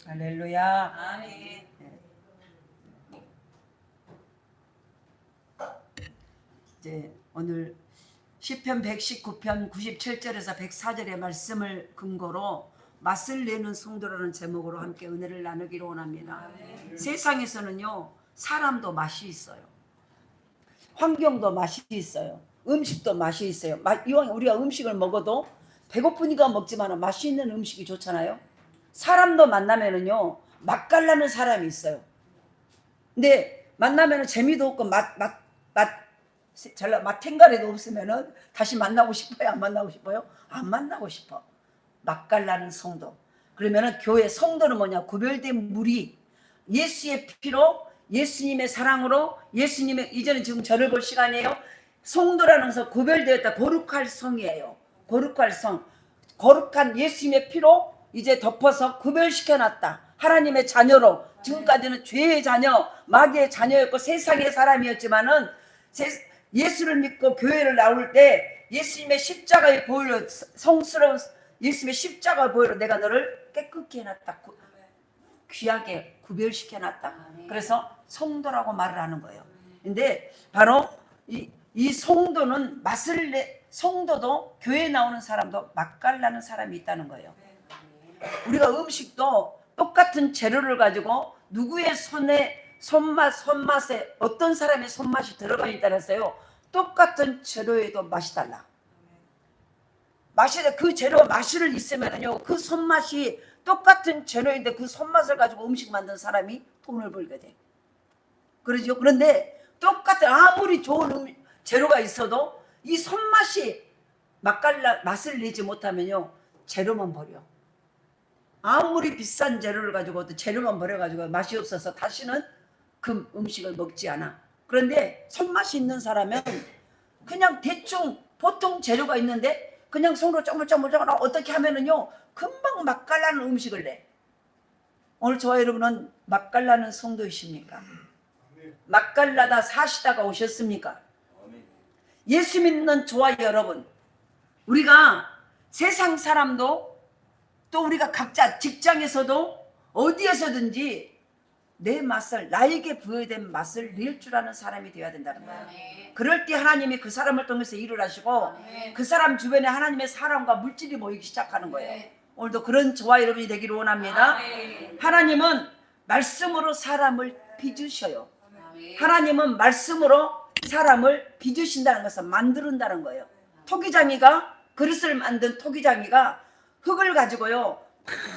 할렐루야. 아멘. 이제 오늘 시편 119편 97절에서 104절의 말씀을 근거로 맛을 내는 성도라는 제목으로 함께 은혜를 나누기로 원합니다. 세상에서는요, 사람도 맛이 있어요. 환경도 맛이 있어요. 음식도 맛이 있어요. 이왕 우리가 음식을 먹어도 배고프니까 먹지만 맛있는 음식이 좋잖아요. 사람도 만나면은요, 맛깔나는 사람이 있어요. 근데 만나면은 재미도 없고 맛탱가리도 없으면은 다시 만나고 싶어요? 안 만나고 싶어요? 안 만나고 싶어. 맛깔나는 성도. 그러면은 교회 성도는 뭐냐? 구별된 무리. 예수의 피로, 예수님의 사랑으로, 예수님의, 이제는 지금 저를 볼 시간이에요. 성도라는 것은 구별되었다. 거룩할 성이에요. 거룩할 성. 거룩한 예수님의 피로 이제 덮어서 구별시켜놨다. 하나님의 자녀로. 지금까지는 죄의 자녀, 마귀의 자녀였고 세상의 사람이었지만은 예수를 믿고 교회를 나올 때 예수님의 십자가의 보혈로, 성스러운 예수님의 십자가 보혈로 내가 너를 깨끗게 해놨다. 귀하게 구별시켜놨다. 그래서 성도라고 말을 하는 거예요. 근데 바로 이 성도는 성도도 교회에 나오는 사람도 맛깔나는 사람이 있다는 거예요. 우리가 음식도 똑같은 재료를 가지고 누구의 손맛에 어떤 사람의 손맛이 들어가 있다면서요. 똑같은 재료에도 맛이 달라. 그 재료 맛을 있으면요, 그 손맛이 똑같은 재료인데 그 손맛을 가지고 음식 만든 사람이 돈을 벌게 돼. 그러죠. 그런데 똑같은 아무리 좋은 재료가 있어도 이 손맛이 맛을 내지 못하면요, 재료만 버려. 아무리 비싼 재료를 가지고도 재료만 버려가지고 맛이 없어서 다시는 그 음식을 먹지 않아. 그런데 손맛이 있는 사람은 그냥 대충 보통 재료가 있는데 그냥 손으로 쪼물쪼물 어떻게 하면은요, 금방 맛깔나는 음식을 내. 오늘 저와 여러분은 맛깔나는 성도이십니까? 맛깔나다 사시다가 오셨습니까? 예수 믿는 저와 여러분, 우리가 세상 사람도 또 우리가 각자 직장에서도 어디에서든지 내 맛을, 나에게 부여된 맛을 낼 줄 아는 사람이 되어야 된다는 거예요. 그럴 때 하나님이 그 사람을 통해서 일을 하시고 그 사람 주변에 하나님의 사랑과 물질이 모이기 시작하는 거예요. 오늘도 그런 저와 여러분이 되기를 원합니다. 하나님은 말씀으로 사람을 빚으셔요. 하나님은 말씀으로 사람을 빚으신다는 것은 만드는다는 거예요. 토기장이가, 그릇을 만든 토기장이가 흙을 가지고요,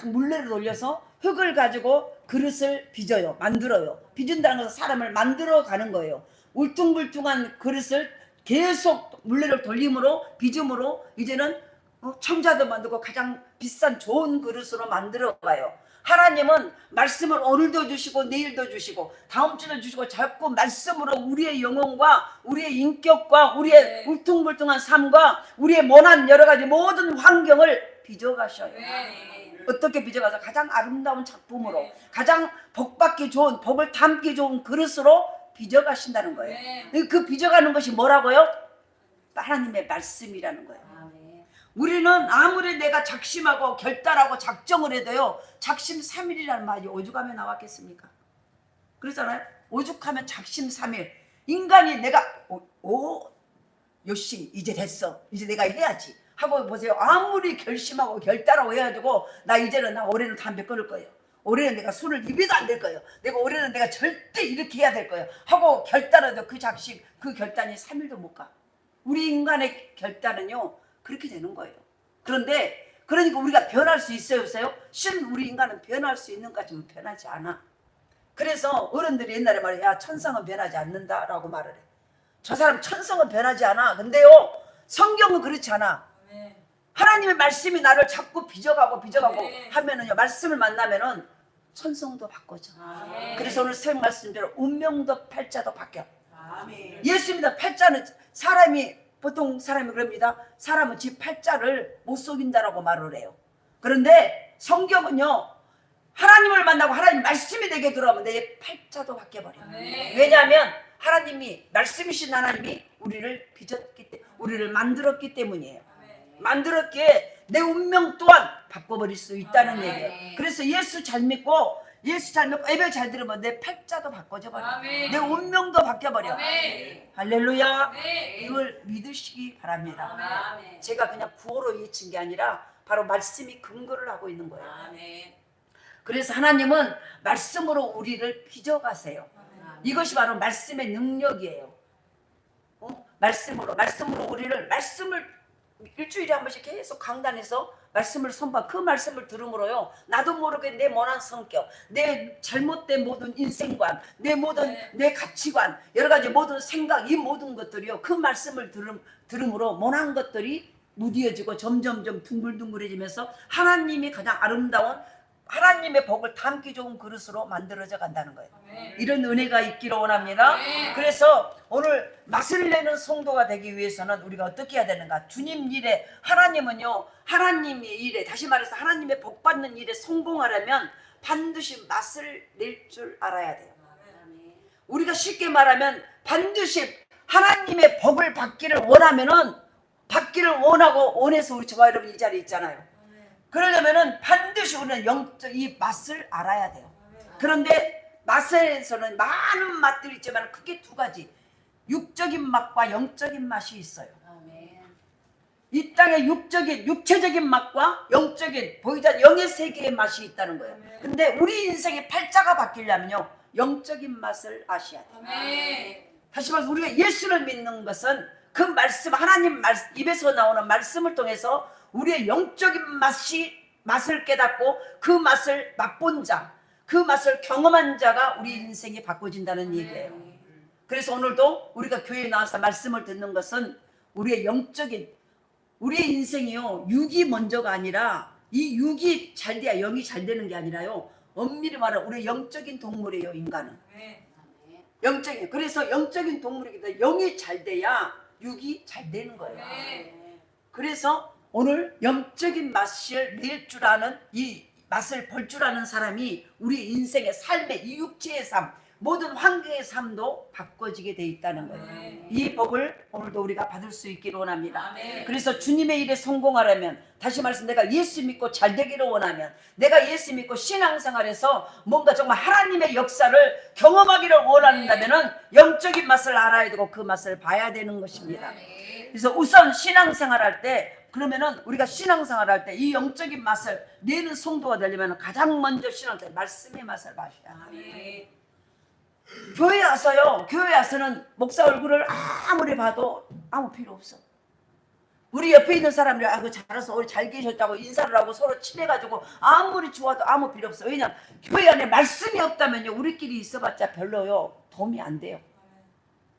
물레를 돌려서 흙을 가지고 그릇을 빚어요. 만들어요. 빚은다는 것은 사람을 만들어 가는 거예요. 울퉁불퉁한 그릇을 계속 물레를 돌림으로, 빚음으로 이제는 청자도 만들고 가장 비싼 좋은 그릇으로 만들어 가요. 하나님은 말씀을 오늘도 주시고 내일도 주시고 다음 주도 주시고 자꾸 말씀으로 우리의 영혼과 우리의 인격과 우리의 울퉁불퉁한 삶과 우리의 모난 여러 가지 모든 환경을 빚어가셔요. 어떻게 빚어가서 가장 아름다운 작품으로, 가장 복받기 좋은, 복을 담기 좋은 그릇으로 빚어가신다는 거예요. 그 빚어가는 것이 뭐라고요? 하나님의 말씀이라는 거예요. 우리는 아무리 내가 작심하고 결단하고 작정을 해도요, 작심삼일이라는 말이 오죽하면 나왔겠습니까? 그러잖아요. 오죽하면 작심삼일. 인간이 내가 요시 이제 됐어, 이제 내가 해야지 하고 보세요. 아무리 결심하고 결단하고 해가지고 나 올해는 담배 끊을 거예요. 올해는 내가 술을 입에도 안 될 거예요. 올해는 내가 절대 이렇게 해야 될 거예요 하고 결단해도 그 작심, 그 결단이 3일도 못 가. 우리 인간의 결단은요, 그렇게 되는 거예요. 그러니까 우리가 변할 수 있어요, 없어요? 실은 우리 인간은 변할 수 있는 것까지는 변하지 않아. 그래서 어른들이 옛날에 말해, 야, 천성은 변하지 않는다라고 말을 해. 저 사람 천성은 변하지 않아. 근데요, 성경은 그렇지 않아. 하나님의 말씀이 나를 자꾸 빚어가고 하면은요, 말씀을 만나면은 천성도 바꿔져. 그래서 오늘 생 말씀대로 운명도 팔자도 바뀌어. 예수입니다. 팔자는 보통 사람이 그럽니다. 사람은 지 팔자를 못 속인다라고 말을 해요. 그런데 성경은요, 하나님을 만나고 하나님 말씀이 내게 들어오면 내 팔자도 바뀌어버려요. 왜냐하면 하나님이, 말씀이신 하나님이 우리를 빚었기 때문에, 우리를 만들었기 때문이에요. 만들었기에 내 운명 또한 바꿔버릴 수 있다는 아멘. 얘기예요. 그래서 예수 잘 믿고 예배 잘 들으면 내 팔자도 바꿔져 버려. 아멘. 내 운명도 바뀌어버려. 아멘. 할렐루야. 아멘. 이걸 믿으시기 바랍니다. 아멘. 제가 그냥 구호로 외친 게 아니라 바로 말씀이 근거를 하고 있는 거예요. 아멘. 그래서 하나님은 말씀으로 우리를 빚어가세요. 이것이 바로 말씀의 능력이에요. 말씀으로 우리를 말씀을 일주일에 한 번씩 계속 강단에서 말씀을 선포, 그 말씀을 들음으로요, 나도 모르게 내 모난 성격, 내 잘못된 모든 인생관, 내 가치관, 여러 가지 모든 생각, 이 모든 것들이요, 그 말씀을 들음으로 모난 것들이 무디어지고 점점점 둥글둥글해지면서 하나님이 가장 아름다운 하나님의 복을 담기 좋은 그릇으로 만들어져 간다는 거예요. 아멘. 이런 은혜가 있기를 원합니다. 아멘. 그래서 오늘 맛을 내는 성도가 되기 위해서는 우리가 어떻게 해야 되는가? 주님 일에, 하나님은요, 하나님의 일에, 다시 말해서 하나님의 복 받는 일에 성공하려면 반드시 맛을 낼 줄 알아야 돼요. 우리가 쉽게 말하면 반드시 하나님의 복을 받기를 원하고 원해서 우리 저와 여러분 이 자리에 있잖아요. 그러려면은 반드시 우리는 영적 이 맛을 알아야 돼요. 그런데 맛에서는 많은 맛들이 있지만 크게 두 가지, 육적인 맛과 영적인 맛이 있어요. 이 땅에 육체적인 맛과 영적인, 보이지 않는 영의 세계의 맛이 있다는 거예요. 근데 우리 인생의 팔자가 바뀌려면요, 영적인 맛을 아셔야 돼요. 다시 말해서 우리가 예수를 믿는 것은 그 말씀, 하나님 입에서 나오는 말씀을 통해서 우리의 영적인 맛을 깨닫고 그 맛을 맛본 자, 그 맛을 경험한 자가 우리 인생이 바꿔진다는 얘기예요. 그래서 오늘도 우리가 교회에 나와서 말씀을 듣는 것은 우리의 영적인, 우리의 인생이요, 육이 먼저가 아니라 이 육이 잘 돼야 영이 잘 되는 게 아니라요, 엄밀히 말하면 우리의 영적인 동물이에요. 인간은 영적인, 그래서 영적인 동물이기 때문에 영이 잘 돼야 육이 잘 되는 거예요. 그래서 오늘 영적인 맛을 낼 줄 아는, 이 맛을 볼 줄 아는 사람이 우리 인생의 삶의 이 육체의 삶, 모든 환경의 삶도 바꿔지게 돼 있다는 거예요. 이 복을 오늘도 우리가 받을 수 있기를 원합니다. 그래서 주님의 일에 성공하려면, 다시 말해서 내가 예수 믿고 잘 되기를 원하면, 내가 예수 믿고 신앙생활에서 뭔가 정말 하나님의 역사를 경험하기를 원한다면은 영적인 맛을 알아야 되고 그 맛을 봐야 되는 것입니다. 그래서 우선 신앙생활할 때, 그러면은 우리가 신앙생활할 때 이 영적인 맛을 내는 성도가 되려면 가장 먼저 신앙생활 말씀의 맛을 마셔야 돼요. 교회 와서는 목사 얼굴을 아무리 봐도 아무 필요 없어. 우리 옆에 있는 사람들이 그 잘해서 우리 잘 계셨다고 인사를 하고 서로 친해가지고 아무리 좋아도 아무 필요 없어. 왜냐면 교회 안에 말씀이 없다면요, 우리끼리 있어봤자 별로요, 도움이 안 돼요.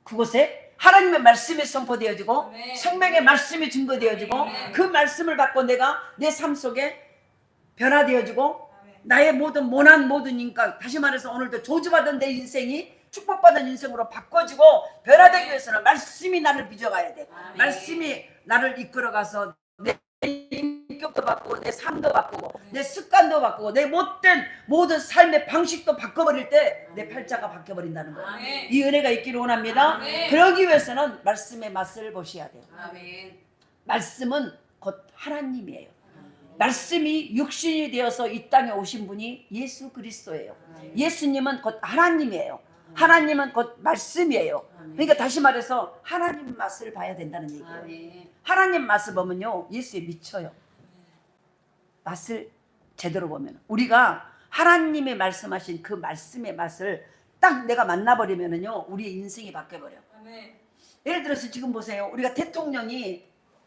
그곳에 하나님의 말씀이 선포되어지고 생명의 말씀이 증거되어지고 그 말씀을 받고 내가 내 삶 속에 변화되어지고 나의 모든 인간, 다시 말해서 오늘도 저주받은 내 인생이 축복받은 인생으로 바꿔지고 변화되기 위해서는 말씀이 나를 빚어가야 돼. 말씀이 나를 이끌어가서 내 인격도 바꾸고 내 삶도 바꾸고 내 습관도 바꾸고 내 못된 모든 삶의 방식도 바꿔버릴 때 내 팔자가 바뀌어버린다는 거예요. 이 은혜가 있기를 원합니다. 그러기 위해서는 말씀의 맛을 보셔야 돼요. 말씀은 곧 하나님이에요. 말씀이 육신이 되어서 이 땅에 오신 분이 예수 그리스도예요. 예수님은 곧 하나님이에요. 하나님은 곧 말씀이에요. 그러니까 다시 말해서 하나님 맛을 봐야 된다는 얘기예요. 하나님 맛을 보면요, 예수에 미쳐요. 맛을 제대로 보면 우리가 하나님의 말씀하신 그 말씀의 맛을 딱 내가 만나버리면은요, 우리의 인생이 바뀌어버려. 예를 들어서 지금 보세요. 우리가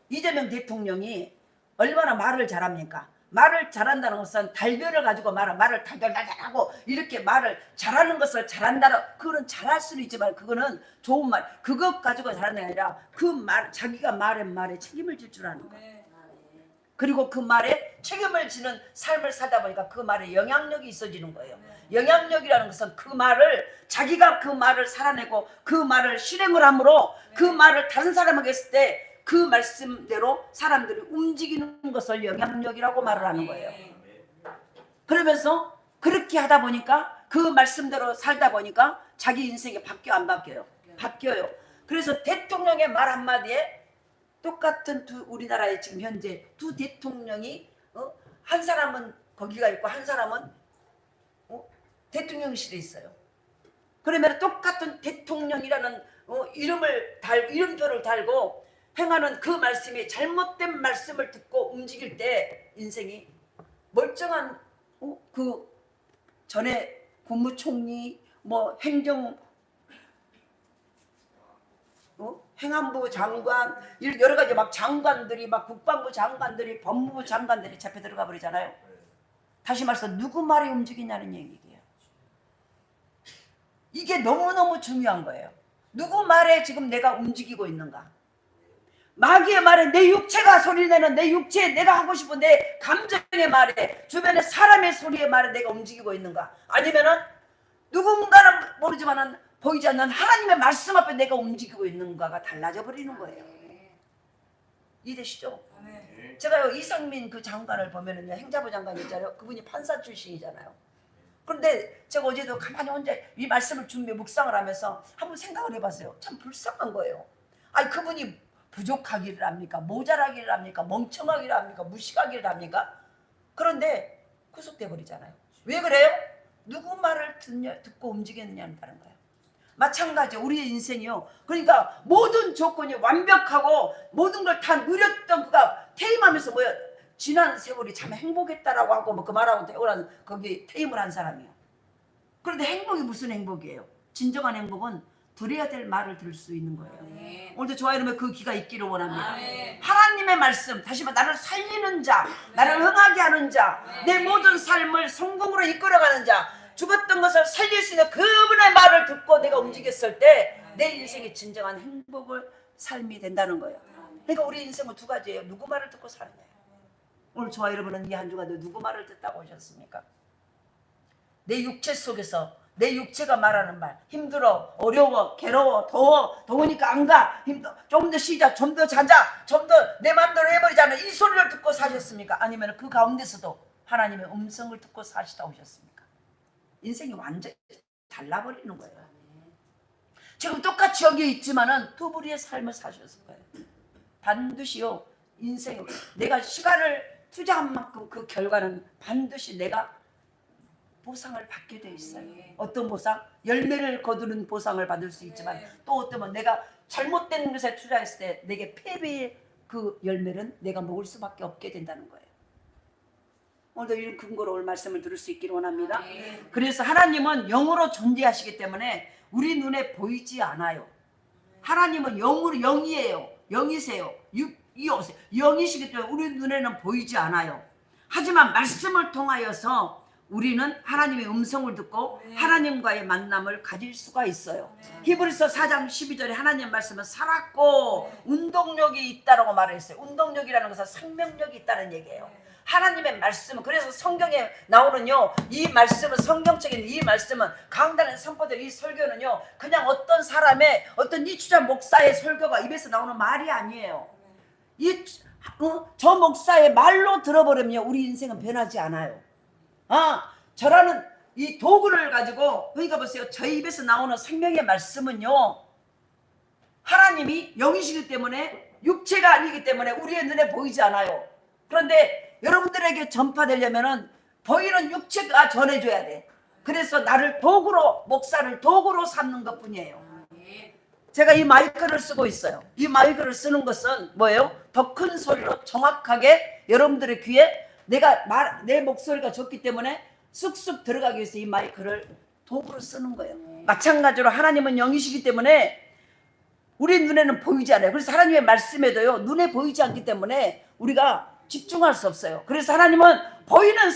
이재명 대통령이 얼마나 말을 잘합니까? 말을 잘한다는 것은 달변을 가지고 말을 달달달달하고 이렇게 말을 잘하는 것을 잘한다는, 그거는 잘할 수는 있지만 그거는 좋은 말, 그것 가지고 잘하는 게 아니라 그 말, 자기가 말에 책임을 질 줄 아는 거예요. 그리고 그 말에 책임을 지는 삶을 살다 보니까 그 말에 영향력이 있어지는 거예요. 영향력이라는 것은 그 말을, 자기가 그 말을 살아내고 그 말을 실행을 함으로 그 말을 다른 사람에게 했을 때 그 말씀대로 사람들이 움직이는 것을 영향력이라고 말을 하는 거예요. 그러면서 그렇게 하다 보니까 그 말씀대로 살다 보니까 자기 인생이 바뀌어 안 바뀌어요? 바뀌어요. 그래서 대통령의 말 한마디에 똑같은 우리나라의 지금 현재 두 대통령이 한 사람은 거기가 있고 한 사람은 대통령실에 있어요. 그러면 똑같은 대통령이라는 이름표를 달고 행하는 그 말씀이 잘못된 말씀을 듣고 움직일 때 인생이 멀쩡한 그 전에 국무총리 행안부 장관 여러 가지 막 장관들이 막 국방부 장관들이 법무부 장관들이 잡혀 들어가 버리잖아요. 다시 말해서 누구 말이 움직이냐는 얘기예요. 이게 너무너무 중요한 거예요. 누구 말에 지금 내가 움직이고 있는가. 마귀의 말에 내 육체가 소리내는 내 육체에 내가 하고 싶은 내 감정의 말에 주변의 사람의 소리의 말에 내가 움직이고 있는가. 아니면은 누군가는 모르지만은 보이지 않는 하나님의 말씀 앞에 내가 움직이고 있는가가 달라져 버리는 거예요. 이해되시죠? 제가요 이성민 그 장관을 보면은요 행자부 장관 있잖아요. 그분이 판사 출신이잖아요. 그런데 제가 어제도 가만히 혼자 이 말씀을 준비해 묵상을 하면서 한번 생각을 해봤어요. 참 불쌍한 거예요. 아니 그분이 부족하기를 합니까? 모자라기를 합니까? 멍청하기를 합니까? 무식하기를 합니까? 그런데 구속돼 버리잖아요. 왜 그래요? 누구 말을 듣고 움직였느냐는 다른 거예요. 마찬가지 우리의 인생이요. 그러니까 모든 조건이 완벽하고 모든 걸 다 누렸던 그가 퇴임하면서 지난 세월이 참 행복했다라고 하고 그 말하고 태어난 거기 퇴임을 한 사람이에요. 그런데 행복이 무슨 행복이에요? 진정한 행복은 들어야 될 말을 들을 수 있는 거예요. 오늘도 좋아 이러면 그 귀가 있기를 원합니다. 하나님의 말씀, 다시 말해 나를 살리는 자, 나를 흥하게 하는 자, 내 모든 삶을 성공으로 이끌어가는 자, 죽었던 것을 살릴 수 있는 그분의 말을 듣고 내가 움직였을 때 내 인생이 진정한 행복을 삶이 된다는 거예요. 그러니까 우리 인생은 두 가지예요. 누구 말을 듣고 사느냐. 오늘 저와 여러분은 이 한 주간 누구 말을 듣다고 오셨습니까? 내 육체 속에서 내 육체가 말하는 말, 힘들어, 어려워, 괴로워, 더우니까 안 가, 좀 더 쉬자, 좀 더 자자, 좀 더 내 마음대로 해버리자는 이 소리를 듣고 사셨습니까? 아니면 그 가운데서도 하나님의 음성을 듣고 사시다 오셨습니까? 인생이 완전히 달라버리는 거예요. 지금 똑같이 여기 있지만은 두 부류의 삶을 사셨을 거예요. 반드시요 인생 내가 시간을 투자한 만큼 그 결과는 반드시 내가 보상을 받게 돼 있어요. 어떤 보상? 열매를 거두는 보상을 받을 수 있지만 또 어쩌면 내가 잘못된 것에 투자했을 때 내게 패배의 그 열매는 내가 먹을 수밖에 없게 된다는 거예요. 오늘도 이런 근거로 올 말씀을 들을 수 있기를 원합니다. 그래서 하나님은 영으로 존재하시기 때문에 우리 눈에 보이지 않아요. 하나님은 영이에요. 영이세요. 육이 없어요. 영이시기 때문에 우리 눈에는 보이지 않아요. 하지만 말씀을 통하여서 우리는 하나님의 음성을 듣고 하나님과의 만남을 가질 수가 있어요. 히브리서 4장 12절에 하나님 말씀은 살았고 운동력이 있다라고 말했어요. 운동력이라는 것은 생명력이 있다는 얘기예요. 하나님의 말씀은 그래서 성경에 나오는요 이 말씀은 성경적인 이 말씀은 강단의 선포들 이 설교는요 그냥 어떤 사람의 어떤 이추자 목사의 설교가 입에서 나오는 말이 아니에요. 저 목사의 말로 들어버리면 우리 인생은 변하지 않아요. 저라는 이 도구를 가지고 그러니까 보세요. 저희 입에서 나오는 생명의 말씀은요 하나님이 영이시기 때문에 육체가 아니기 때문에 우리의 눈에 보이지 않아요. 그런데 여러분들에게 전파되려면은 보이는 육체가 전해줘야 돼. 그래서 나를 도구로 목사를 도구로 삼는 것뿐이에요. 제가 이 마이크를 쓰고 있어요. 이 마이크를 쓰는 것은 뭐예요? 더 큰 소리로 정확하게 여러분들의 귀에 내 목소리가 좋기 때문에 쑥쑥 들어가기 위해서 이 마이크를 도구로 쓰는 거예요. 마찬가지로 하나님은 영이시기 때문에 우리 눈에는 보이지 않아요. 그래서 하나님의 말씀에도요 눈에 보이지 않기 때문에 우리가 집중할 수 없어요. 그래서 하나님은 보이는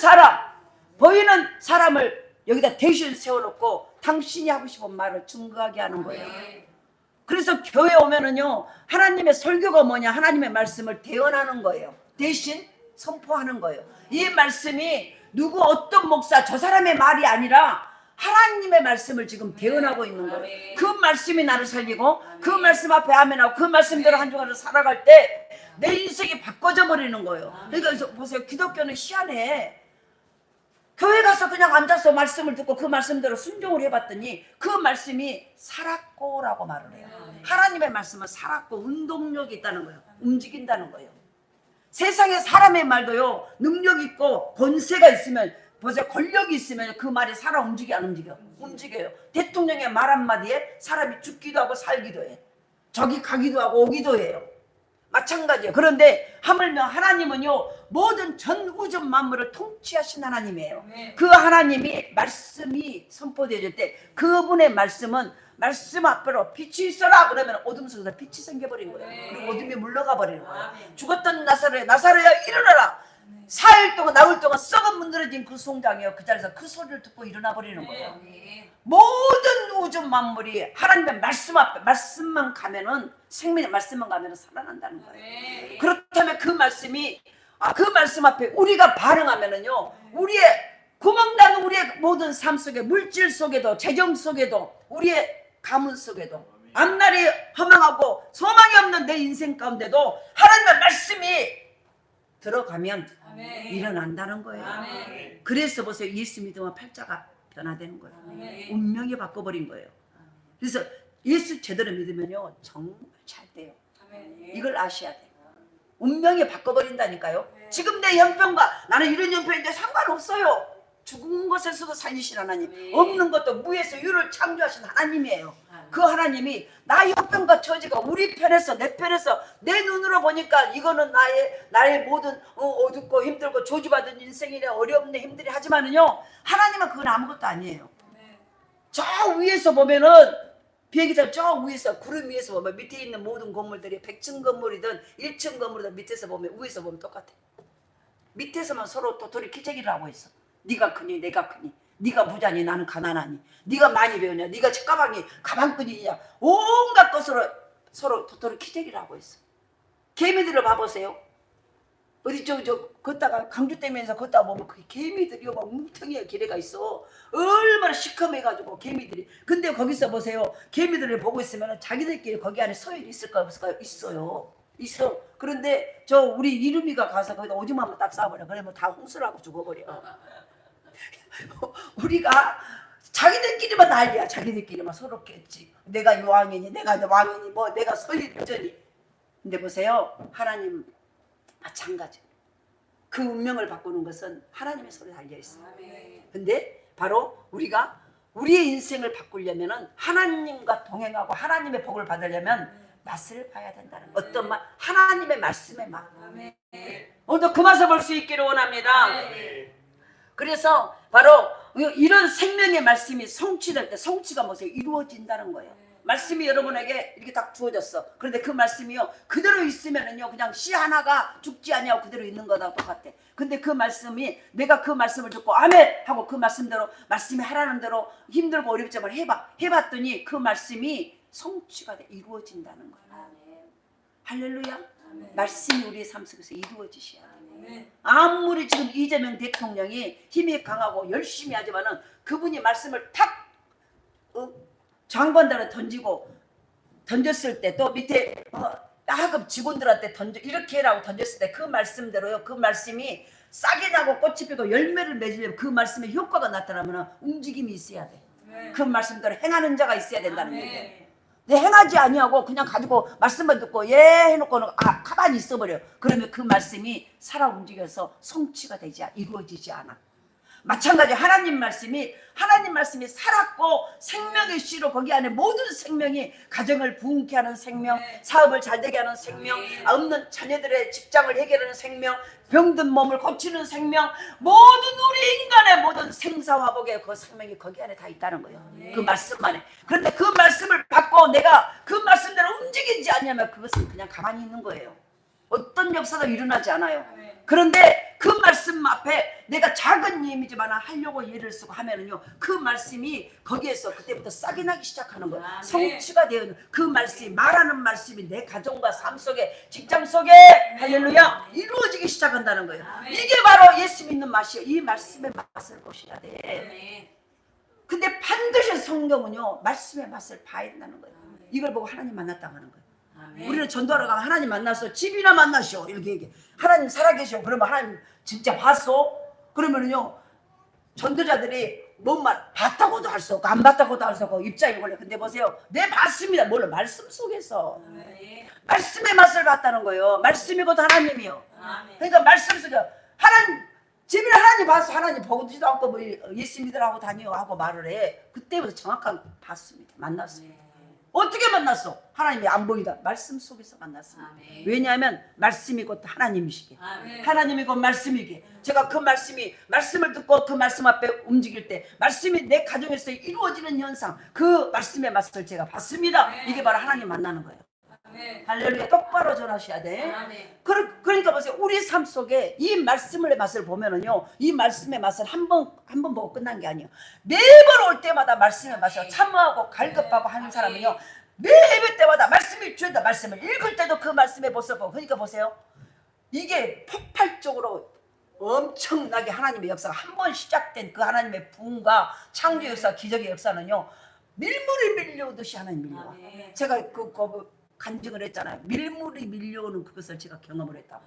사람을 여기다 대신 세워놓고 당신이 하고 싶은 말을 증거하게 하는 거예요. 그래서 교회 오면은요 하나님의 설교가 뭐냐 하나님의 말씀을 대언하는 거예요. 대신 선포하는 거예요. 이 말씀이 누구 어떤 목사 저 사람의 말이 아니라 하나님의 말씀을 지금 대언하고 있는 거예요. 그 말씀이 나를 살리고 그 말씀 앞에 아멘하고 그 말씀대로 한 주간을 살아갈 때 내 인생이 바꿔져 버리는 거예요. 그러니까 보세요. 기독교는 희한해. 교회 가서 그냥 앉아서 말씀을 듣고 그 말씀대로 순종을 해봤더니 그 말씀이 살았고라고 말을 해요. 하나님의 말씀은 살았고 운동력이 있다는 거예요. 움직인다는 거예요. 세상에 사람의 말도요, 능력 있고 권세가 있으면, 보세요, 권력이 있으면 그 말이 살아 움직여 안 움직여? 움직여요. 대통령의 말 한마디에 사람이 죽기도 하고 살기도 해. 저기 가기도 하고 오기도 해요. 마찬가지예요. 그런데 하물며 하나님은요, 모든 전 우주 만물을 통치하신 하나님이에요. 그 하나님이 말씀이 선포되어질 때 그분의 말씀은 말씀 앞으로 빛이 있어라 그러면 어둠 속에서 빛이 생겨버린 거예요. 그리고 어둠이 물러가 버리는 거예요. 죽었던 나사로야 일어나라. 4일 동안 나흘 동안 썩은 문드러진 그 송장이요, 그 자리에서 그 소리를 듣고 일어나 버리는 거예요. 모든 우주 만물이 하나님의 말씀 앞에, 말씀만 가면은, 생명의 말씀만 가면은 살아난다는 거예요. 그렇다면 그 말씀이, 그 말씀 앞에 우리가 반응하면은요, 우리의 구멍난 우리의 모든 삶 속에, 물질 속에도, 재정 속에도, 우리의 가문 속에도, 앞날이 허망하고 소망이 없는 내 인생 가운데도 하나님의 말씀이 들어가면 일어난다는 거예요. 그래서 보세요, 예수 믿으면 팔자가 변화되는 거예요. 운명이 바꿔버린 거예요. 그래서 예수 제대로 믿으면요, 정말 잘 돼요. 이걸 아셔야 돼요. 운명이 바꿔버린다니까요. 지금 내 형편과 나는 이런 형편인데 상관없어요. 죽은 것에서도 살리신 하나님, 없는 것도 무에서 유를 창조하신 하나님이에요. 그 하나님이 나의 형편과 처지가 우리 편에서, 내 편에서, 내 눈으로 보니까 이거는 나의 모든 어둡고 힘들고 조지받은 인생이네, 어렵네, 힘들이, 하지만은요, 하나님은 그건 아무것도 아니에요. 저 위에서 보면은, 비행기장 저 위에서, 구름 위에서 보면 밑에 있는 모든 건물들이 100층 건물이든 1층 건물이든 밑에서 보면, 위에서 보면 똑같아. 밑에서만 서로 도토리 키재기를 하고 있어. 네가 크니 내가 크니, 네가 부자니 나는 가난하니, 네가 많이 배우냐, 네가 가방끈이냐, 온갖 것으로 서로 도토리 키재기를 하고 있어. 개미들을 봐보세요. 어디 걷다가 강주댐에서 걷다가 보면 그 개미들이 막 뭉텅이에 길에가 있어. 얼마나 시커매가지고 개미들이. 근데 거기서 보세요, 개미들을 보고 있으면 자기들끼리 거기 안에 서열이 있을까 없을까요? 있어. 그런데 우리 이름이가 가서 거기다 오줌 한번 딱 싸버려. 그러면 다 홍수라고 죽어버려. 우리가 자기들끼리만 난리야. 자기들끼리만 서로 깼지. 내가 왕이니, 내가 왕이니, 뭐 내가 서열이니. 근데 보세요, 하나님 마찬가지. 그 운명을 바꾸는 것은 하나님의 손에 달려 있어요. 근데 바로 우리가 우리의 인생을 바꾸려면은, 하나님과 동행하고 하나님의 복을 받으려면 맛을 봐야 된다는 거예요. 어떤 맛? 하나님의 말씀의 맛. 오늘도 그 맛을 볼 수 있기를 원합니다. 그래서 바로 이런 생명의 말씀이 성취될 때, 성취가 뭐세요? 이루어진다는 거예요. 말씀이 여러분에게 이렇게 딱 주어졌어. 그런데 그 말씀이요, 그대로 있으면은요, 그냥 씨 하나가 죽지 않냐고 그대로 있는 거랑 똑같아. 근데 그 말씀이, 내가 그 말씀을 듣고 아멘 하고 그 말씀대로, 말씀이 하라는 대로 힘들고 어렵지만 해봤더니 그 말씀이 성취가 돼, 이루어진다는 거예요. 할렐루야. 말씀이 우리의 삶 속에서 이루어지셔야 돼요. 아무리 지금 이재명 대통령이 힘이 강하고 열심히 하지만은, 그분이 말씀을 탁 장관들한테 던졌을 때, 또 밑에 하급 직원들한테 이렇게 해라고 던졌을 때, 그 말씀대로요, 그 말씀이 싹이 나고 꽃이 피고 열매를 맺으려면 그 말씀의 효과가 나타나면 움직임이 있어야 돼. 그 말씀대로 행하는 자가 있어야 된다는 얘기예요. 내 행하지 아니하고 그냥 가지고 말씀만 듣고 해놓고는 가만히 있어버려. 그러면 그 말씀이 살아 움직여서 성취가 이루어지지 않아. 마찬가지 하나님 말씀이 살았고 생명의 씨로 거기 안에 모든 생명이, 가정을 부흥케 하는 생명, 사업을 잘되게 하는 생명, 없는 자녀들의 직장을 해결하는 생명, 병든 몸을 고치는 생명, 모든 우리 인간의 모든 생사화복의 그 생명이 거기 안에 다 있다는 거예요. 그 말씀만에. 그런데 그 말씀을 받고 내가 그 말씀대로 움직이지 않냐면 그것은 그냥 가만히 있는 거예요. 어떤 역사도 일어나지 않아요. 그런데 그 말씀 앞에 내가 작은 힘이지만 하려고 예를 쓰고 하면은요, 그 말씀이 거기에서 그때부터 싹이 나기 시작하는 거예요. 성취가 되는 그 말씀이, 말하는 말씀이 내 가정과 삶 속에, 직장 속에, 할렐루야, 이루어지기 시작한다는 거예요. 이게 바로 예수 믿는 맛이에요. 이 말씀의 맛을 보셔야 돼. 근데 반드시 성경은요, 말씀의 맛을 봐야 된다는 거예요. 이걸 보고 하나님 만났다고 하는 거예요. 우리는 전도하러 가면 하나님 만나서 집이나 만나시오 이렇게 얘기해. 하나님 살아계시오. 그러면 하나님 진짜 봤어? 그러면은요, 전도자들이 뭔 말 봤다고도 할 수 없고 안 봤다고도 할 수 없고 입장이 걸려. 근데 보세요, 내 봤습니다. 뭘로? 말씀 속에서 말씀의 맛을 봤다는 거예요. 말씀이 곧 하나님이요. 그러니까 말씀 속에 하나님 집에 하나님 봐서 하나님 보지도 않고 뭐 예수 믿으라고 다니고 하고 말을 해. 그때부터 정확한 봤습니다. 만났습니다. 어떻게 만났어? 하나님이 안 보이다. 말씀 속에서 만났습니다. 왜냐하면 말씀이 곧 하나님이시게. 하나님이 곧 말씀이게. 제가 그 말씀을 듣고 그 말씀 앞에 움직일 때 말씀이 내 가정에서 이루어지는 현상, 그 말씀의 맛을 제가 봤습니다. 이게 바로 하나님 만나는 거예요. 할렐루야. 똑바로 전하셔야 돼. 그러니까 보세요. 우리 삶 속에 이 말씀의 맛을 보면은요, 이 말씀의 맛을 한 번 보고 끝난 게 아니에요. 매번 올 때마다 말씀의 맛을 참여하고 갈급하고 하는 사람은요, 매번 때마다 말씀이 주다 말씀을 읽을 때도 그 말씀의 모습을 보고. 그러니까 보세요. 이게 폭발적으로 엄청나게 하나님의 역사가 한 번 시작된 그 하나님의 부흥과 창조 역사, 기적의 역사는요, 밀물이 밀려오듯이 하나님 밀려와. 제가 간증을 했잖아요. 밀물이 밀려오는 그것을 제가 경험을 했다고.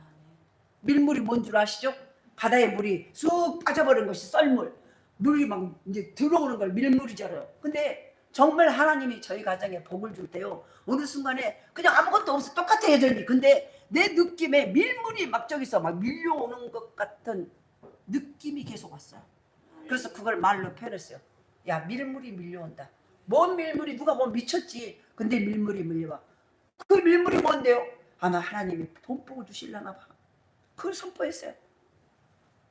밀물이 뭔 줄 아시죠? 바다에 물이 쑥 빠져버린 것이 썰물. 물이 막 이제 들어오는 걸 밀물이잖아요. 근데 정말 하나님이 저희 가정에 복을 줄 때요, 어느 순간에 그냥 아무것도 없어. 똑같아 여전히. 근데 내 느낌에 밀물이 막 저기서 막 밀려오는 것 같은 느낌이 계속 왔어요. 그래서 그걸 말로 표현했어요. 야, 밀물이 밀려온다. 뭔 밀물이, 누가 뭐 미쳤지. 근데 밀물이 밀려와. 그 밀물이 뭔데요? 아마 하나님이 돈복을 주실라나 봐. 그걸 선포했어요.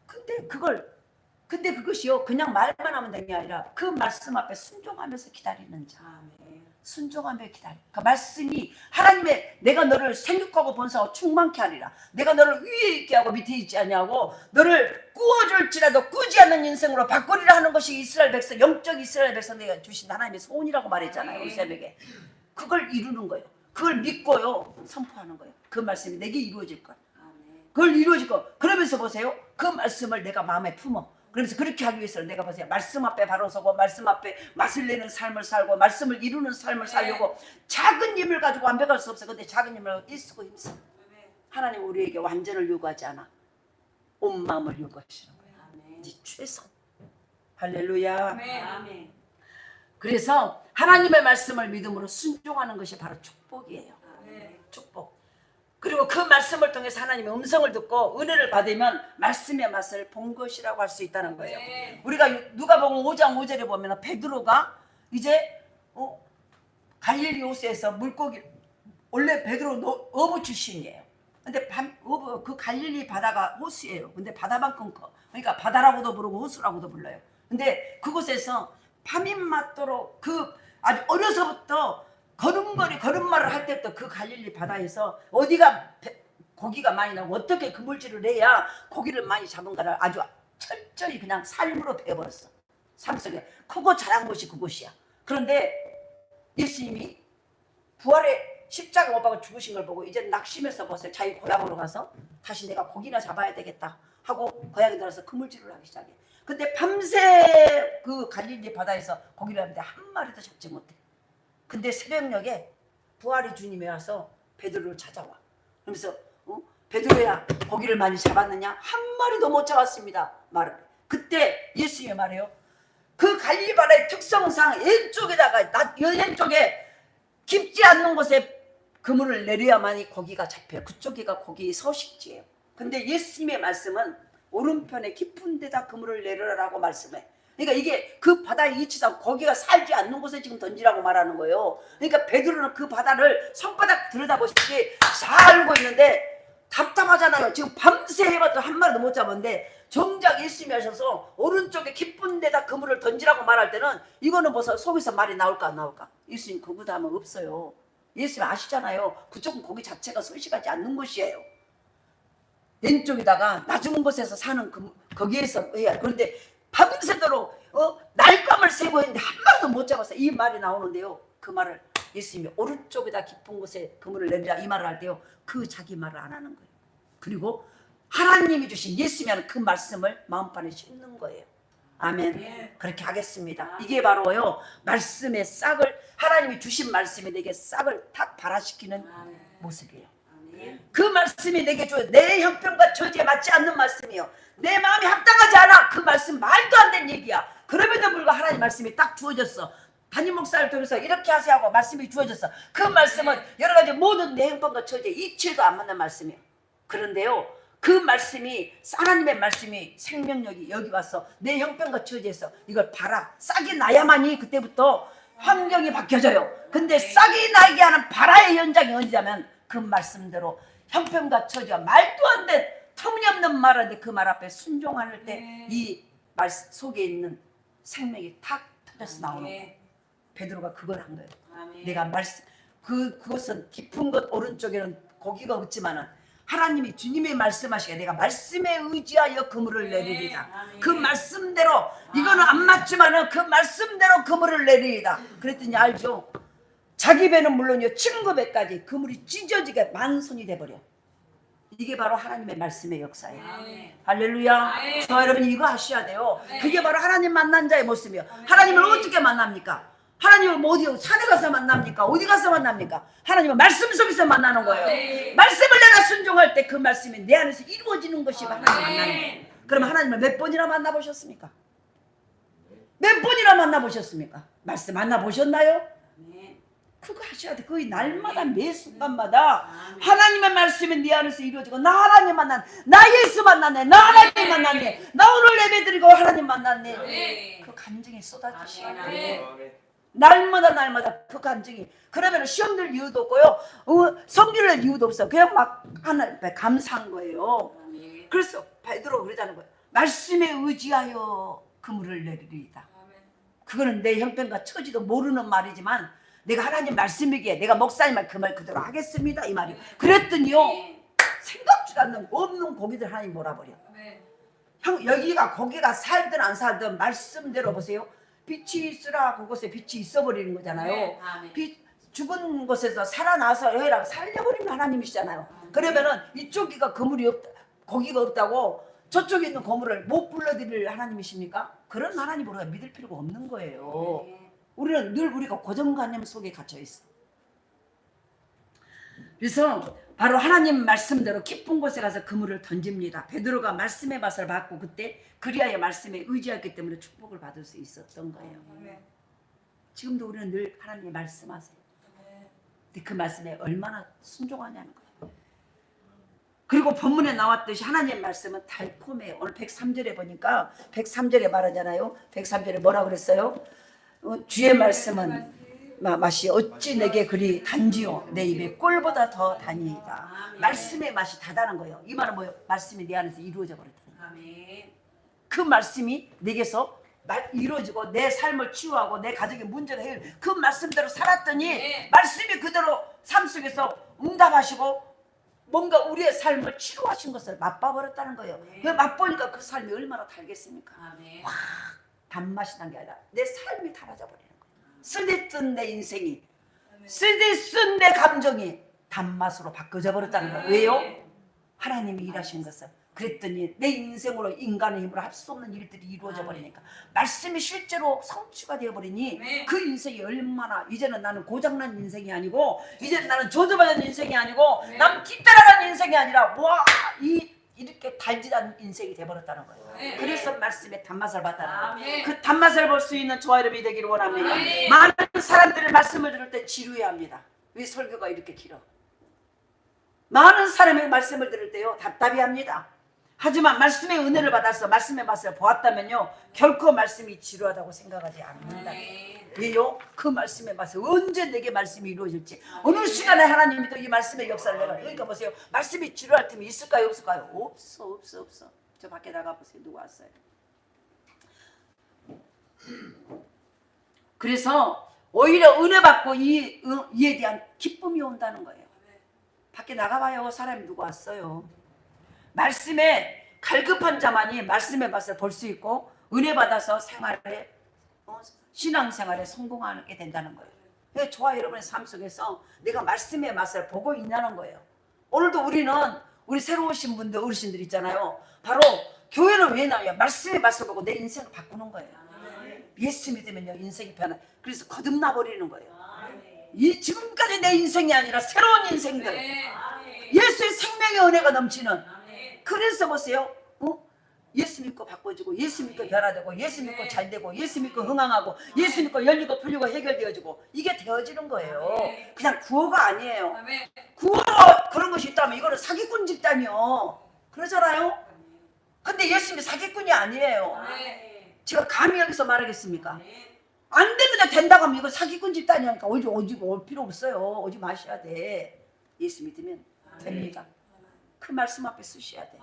근데 그것이요, 그냥 말만 하면 되는 게 아니라 그 말씀 앞에 순종하면서 기다리는 자. 순종하며 기다려. 그 말씀이 하나님의, 내가 너를 생육하고 번성하고 충만케 하리라. 내가 너를 위에 있게 하고 밑에 있지 아니하고 너를 꾸어줄지라도 꾸지 않는 인생으로 바꾸리라 하는 것이 이스라엘 백성, 영적 이스라엘 백성에게 주신 하나님의 소원이라고 말했잖아요. 우리 새벽에. 그걸 이루는 거예요. 그걸 믿고요, 선포하는 거예요. 그 말씀이 내게 이루어질 거예요. 그걸 이루어질 거. 그러면서 보세요. 그 말씀을 내가 마음에 품어. 그래서 그렇게 하기 위해서는 내가 보세요. 말씀 앞에 바로 서고 말씀 앞에 맛을 내는 삶을 살고 말씀을 이루는 삶을 살려고 작은 힘을 가지고 완벽할 수 없어. 근데 작은 힘을 일쓰고 힘써. 하나님 우리에게 완전을 요구하지 않아. 온 마음을 요구하시는 거예요. 네 최선. 할렐루야. 아멘. 그래서 하나님의 말씀을 믿음으로 순종하는 것이 바로 축복이에요. 축복. 그리고 그 말씀을 통해서 하나님의 음성을 듣고 은혜를 받으면 말씀의 맛을 본 것이라고 할 수 있다는 거예요. 우리가 누가복음 5장 5절에 보면 베드로가 이제 갈릴리 호수에서 물고기, 원래 베드로 어부 출신이에요. 근데 그 갈릴리 바다가 호수예요. 근데 바다만큼 커. 그러니까 바다라고도 부르고 호수라고도 불러요. 근데 그곳에서 밤이 맞도록 아주 어려서부터 걸음말을 할 때부터 그 갈릴리 바다에서 어디가 고기가 많이 나고 어떻게 그물질을 해야 고기를 많이 잡은가를 아주 철저히 그냥 삶으로 배워버렸어. 삶 속에 크고 자란 곳이 그곳이야. 그런데 예수님이 부활의 십자가 못 박아 죽으신 걸 보고 이제 낙심해서 보세요. 자기 고향으로 가서 다시 내가 고기나 잡아야 되겠다 하고 고향에 들어서 그물질을 하기 시작해. 근데 밤새 그 갈릴리 바다에서 고기를 하는데 한 마리도 잡지 못해. 근데 새벽녘에 부활의 주님이 와서 베드로를 찾아와. 그러면서 베드로야, 고기를 많이 잡았느냐? 한 마리도 못 잡았습니다. 말을. 그때 예수님이 말해요. 그 갈릴리 바다의 특성상 왼쪽에 깊지 않는 곳에 그물을 내려야만이 고기가 잡혀요. 그쪽이가 고기의 서식지예요. 근데 예수님의 말씀은 오른편에 깊은 데다 그물을 내려라라고 말씀해. 그러니까 이게 그 바다의 위치상 거기가 살지 않는 곳에 지금 던지라고 말하는 거예요. 그러니까 베드로는 그 바다를 손바닥 들여다보시기 잘 알고 있는데 답답하잖아요. 지금 밤새 해봐도 한 마리도 못 잡았는데 정작 예수님이 하셔서 오른쪽에 깊은 데다 그물을 던지라고 말할 때는 이거는 벌써 속에서 말이 나올까 안 나올까? 예수님 그보다 하면 없어요. 예수님 아시잖아요. 그쪽은 고기 자체가 서식하지 않는 곳이에요. 왼쪽에다가 낮은 곳에서 사는 거기에서 해야. 그런데 밤새도록 날밤을 새고 있는데 한 마리도 못 잡았어. 이 말이 나오는데요. 그 말을 예수님이 오른쪽에다 깊은 곳에 그물을 내리라 이 말을 할 때요. 그 자기 말을 안 하는 거예요. 그리고 하나님이 주신 예수님이 하는 그 말씀을 마음판에 심는 거예요. 아멘. 그렇게 하겠습니다. 이게 바로요. 말씀의 싹을, 하나님이 주신 말씀이 내게 싹을 탁 발화시키는 모습이에요. 그 말씀이 내게 줘요. 내 형편과 처지에 맞지 않는 말씀이요. 내 마음이 합당하지 않아. 그 말씀 말도 안 되는 얘기야. 그럼에도 하나님 말씀이 딱 주어졌어. 담임 목사를 통해서 이렇게 하세요 하고 말씀이 주어졌어. 그 말씀은 여러 가지 모든 내 형편과 처지에 이치에도 안 맞는 말씀이에요. 그런데요, 그 말씀이, 하나님의 말씀이 생명력이 여기 와서 내 형편과 처지에서 이걸 봐라, 싹이 나야만이 그때부터 환경이 바뀌어져요. 근데 싹이 나게 하는 발화의 현장이 언제냐면 그 말씀대로 형편과 처지와 말도 안 된 터무니없는 말인데 그 말 앞에 순종할 때 이 말 속에 있는 생명이 탁 터져서 나오는 거예요. 베드로가 그걸 한 거예요. 내가 말씀, 그것은 깊은 곳 오른쪽에는 고기가 없지만은 하나님이 주님의 말씀하시기에 내가 말씀에 의지하여 그물을 내리리다. 그 말씀대로, 이거는 안 맞지만은 그 말씀대로 그물을 내리리다. 그랬더니 알죠? 자기 배는 물론이요, 친구 배까지 그물이 찢어지게 만손이 돼버려. 이게 바로 하나님의 말씀의 역사예요. 할렐루야. 저 여러분 이거 하셔야 돼요. 그게 바로 하나님 만난 자의 모습이에요. 하나님을 어떻게 만납니까? 하나님을 어디, 산에 가서 만납니까? 어디 가서 만납니까? 하나님은 말씀 속에서 만나는 거예요. 말씀을 내가 순종할 때 그 말씀이 내 안에서 이루어지는 것이 하나님 만나는 거예요. 그러면 하나님을 몇 번이나 만나보셨습니까? 몇 번이나 만나보셨습니까? 말씀 만나보셨나요? 그거 하셔야 돼. 거의 날마다 매 순간마다 하나님의 말씀이 네 안에서 이루어지고, 나 하나님 만났네, 나 예수 만났네, 나 하나님 만났네, 나 오늘 예배드리고 하나님 만났네. 그 감정이 쏟아지셔야 돼. 날마다 그 감정이. 그러면 시험 들 이유도 없고요, 성질 낼 이유도 없어. 그냥 막 하나님 앞에 감사한 거예요. 그래서 베드로 그러자는 거예요. 말씀에 의지하여 그물을 내리리이다. 그거는 내 형편과 처지도 모르는 말이지만 내가 하나님 말씀이기에 내가 목사님 말 그 말 그대로 하겠습니다, 이 말이요. 그랬더니요, 생각지도 않는 없는 고기들 하나님 몰아버려. 여기가 고기가 살든 안 살든 말씀대로 보세요. 빛이 있으라 그곳에 빛이 있어버리는 거잖아요. 죽은 곳에서 살아나서 해라 살려버리는 하나님이시잖아요. 그러면은 이쪽이가 그물이 없다, 고기가 없다고 저쪽에 있는 고물을 못 불러드릴 하나님이십니까? 그런 하나님으로 믿을 필요가 없는 거예요. 우리는 늘 우리가 고정관념 속에 갇혀 있어. 그래서 바로 하나님 말씀대로 깊은 곳에 가서 그물을 던집니다. 베드로가 말씀의 맛을 받고 그때 그리하여 말씀에 의지했기 때문에 축복을 받을 수 있었던 거예요. 지금도 우리는 늘 하나님의 말씀하세요. 근데 그 말씀에 얼마나 순종하냐는 거예요. 그리고 본문에 나왔듯이 하나님의 말씀은 달콤해요. 오늘 103절에 보니까 103절에 말하잖아요. 103절에 뭐라 그랬어요? 주의 말씀은 맛이 어찌 내게 그리 단지요, 내 입에 꿀보다 더 단이다. 말씀의 맛이 다다른 거예요. 이 말은 뭐예요? 말씀이 내 안에서 이루어져 버렸다. 그 말씀이 내게서 이루어지고 내 삶을 치유하고 내 가정의 문제가 해결, 그 말씀대로 살았더니 말씀이 그대로 삶 속에서 응답하시고 뭔가 우리의 삶을 치료하신 것을 맛봐버렸다는 거예요. 그 맛보니까 그 삶이 얼마나 달겠습니까? 와, 단맛이 난 게 아니라 내 삶이 달아져 버리는 거예요. 쓰디쓴 내 인생이, 쓰디쓴 내 감정이 단맛으로 바꿔져 버렸다는 거예요. 왜요? 하나님이 일하신 것을. 그랬더니 내 인생으로 인간의 힘으로 할 수 없는 일들이 이루어져 버리니까 말씀이 실제로 성취가 되어버리니 그 인생이 얼마나, 이제는 나는 고장난 인생이 아니고, 이제는 나는 저주받은 인생이 아니고, 남 뒤따라간 인생이 아니라 와, 이렇게 달지 않은 인생이 되어버렸다는 거예요. 그래서 말씀의 단맛을 받다는 거예요. 그 단맛을 볼 수 있는 저와 여러분이 되기를 원합니다. 많은 사람들의 말씀을 들을 때 지루해 합니다. 왜 설교가 이렇게 길어? 많은 사람의 말씀을 들을 때요, 답답해 합니다. 하지만 말씀의 은혜를 받아서 말씀의 맛을 보았다면요, 결코 말씀이 지루하다고 생각하지 않는다. 왜요? 그 말씀의 맛을, 언제 내게 말씀이 이루어질지, 어느 시간에 하나님이 또 이 말씀의 역사를 내가. 그러니까 보세요, 말씀이 지루할 틈이 있을까요, 없을까요? 없어. 저 밖에 나가보세요. 누구 왔어요? 그래서 오히려 은혜 받고 이에 대한 기쁨이 온다는 거예요. 밖에 나가봐요. 사람이 누구 왔어요? 말씀에 갈급한 자만이 말씀의 맛을 볼 수 있고 은혜 받아서 생활에, 신앙생활에 성공하게 된다는 거예요. 저와 여러분의 삶 속에서 내가 말씀의 맛을 보고 있냐는 거예요. 오늘도 우리 새로 오신 분들, 어르신들 있잖아요. 바로 교회는 왜 나와요? 말씀의 맛을 보고 내 인생을 바꾸는 거예요. 예수 믿으면요, 인생이 변해. 그래서 거듭나 버리는 거예요. 지금까지 내 인생이 아니라 새로운 인생들, 예수의 생명의 은혜가 넘치는. 그래서 보세요, 예수 믿고 바꿔지고 예수 믿고 변화되고 예수 믿고 잘되고 예수 믿고 흥황하고 예수 믿고 열리고 풀리고 해결되어지고 이게 되어지는 거예요. 그냥 구호가 아니에요. 구호 그런 것이 있다면 이거는 사기꾼 집단이요. 그러잖아요. 근데 예수님이 사기꾼이 아니에요. 제가 감히 여기서 말하겠습니까? 안 되면 된다고 하면 이거 사기꾼 집단이니까 오지 올 필요 없어요. 오지 마셔야 돼. 예수 믿으면 됩니다. 그 말씀 앞에 쓰셔야 돼.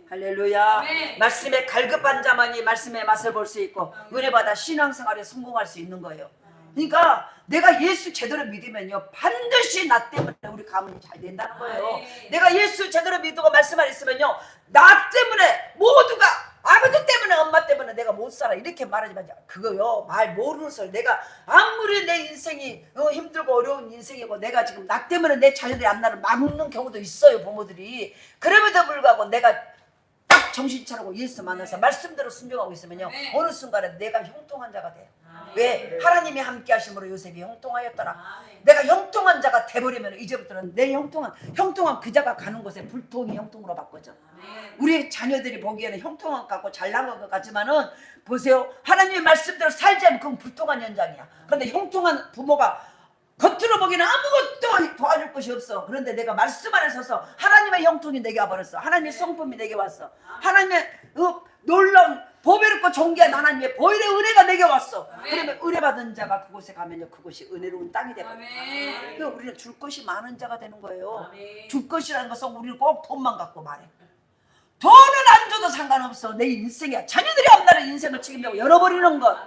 할렐루야. 말씀에 갈급한 자만이 말씀의 맛을 볼 수 있고 은혜 받아 신앙생활에 성공할 수 있는 거예요. 그러니까 내가 예수 제대로 믿으면요 반드시 나 때문에 우리 가문이 잘 된다는 거예요. 내가 예수 제대로 믿고 말씀 안 했으면요 나 때문에 모두가 아버지 때문에 엄마 때문에 내가 못 살아 이렇게 말하지만 그거요 말 모르는 소리. 내가 아무리 내 인생이 힘들고 어려운 인생이고 내가 지금 나 때문에 내 자녀들이 앞날을 막는 경우도 있어요. 부모들이. 그럼에도 불구하고 내가 딱 정신 차리고 예수 만나서 말씀대로 순종하고 있으면요 어느 순간에 내가 형통한 자가 돼요. 왜? 하나님이 함께 하심으로 요셉이 형통하였더라. 내가 형통한 자가 돼버리면 이제부터는 내 형통한 그 자가 가는 곳에 불통이 형통으로 바꿔져. 우리 자녀들이 보기에는 형통한 것 같고 잘 나간 것 같지만은 보세요. 하나님의 말씀대로 살지 않으면 그건 불통한 현장이야. 그런데 형통한 부모가 겉으로 보기에는 아무것도 도와줄 것이 없어. 그런데 내가 말씀 안에 서서 하나님의 형통이 내게 와버렸어. 하나님의 성품이 내게 왔어. 하나님의 놀라운 보배롭고 존귀한 하나님의 보혈의 은혜가 내게 왔어. 그러면 은혜 받은 자가 그곳에 가면요 그곳이 은혜로운 땅이 되거든요. 그러니까 우리는 줄 것이 많은 자가 되는 거예요. 줄 것이라는 것은 우리는 꼭 돈만 갖고 말해. 돈을 안 줘도 상관없어. 내 인생이야. 자녀들이 앞날에 인생을 책임지고 열어버리는 것.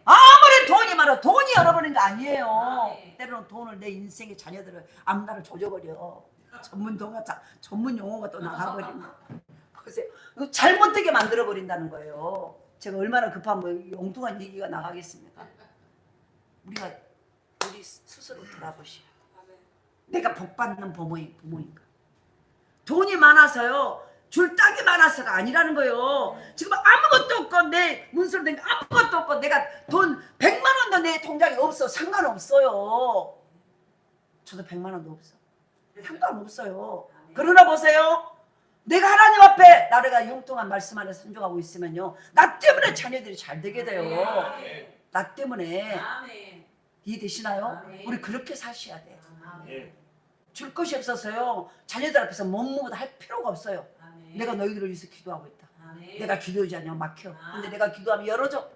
아무리 돈이 많아 돈이 열어버리는 거 아니에요. 때로는 돈을 내 인생의 자녀들을 앞날을 조져버려. 전문 용어가 또 나가버리는 보세요. 잘못되게 만들어버린다는 거예요. 제가 얼마나 급하면 엉뚱한 얘기가 나가겠습니까? 우리 스스로 돌아보시오. 내가 복받는 부모인가? 돈이 많아서요. 줄 땅이 많아서가 아니라는 거예요. 지금 아무것도 없고 내 문서로 된 게 아무것도 없고 내가 돈 100만 원도 내 통장에 없어. 상관없어요. 저도 100만 원도 없어. 상관없어요. 그러나 보세요. 내가 하나님 앞에 나라가 형통한 말씀 안에 순종하고 있으면요 나 때문에 자녀들이 잘 되게 돼요. 나 때문에. 이해되시나요? 우리 그렇게 사셔야 돼요. 줄 것이 없어서요 자녀들 앞에서 몸무다 할 필요가 없어요. 내가 너희들을 위해서 기도하고 있다. 내가 기도하지 않으면 막혀. 근데 내가 기도하면 열어줘.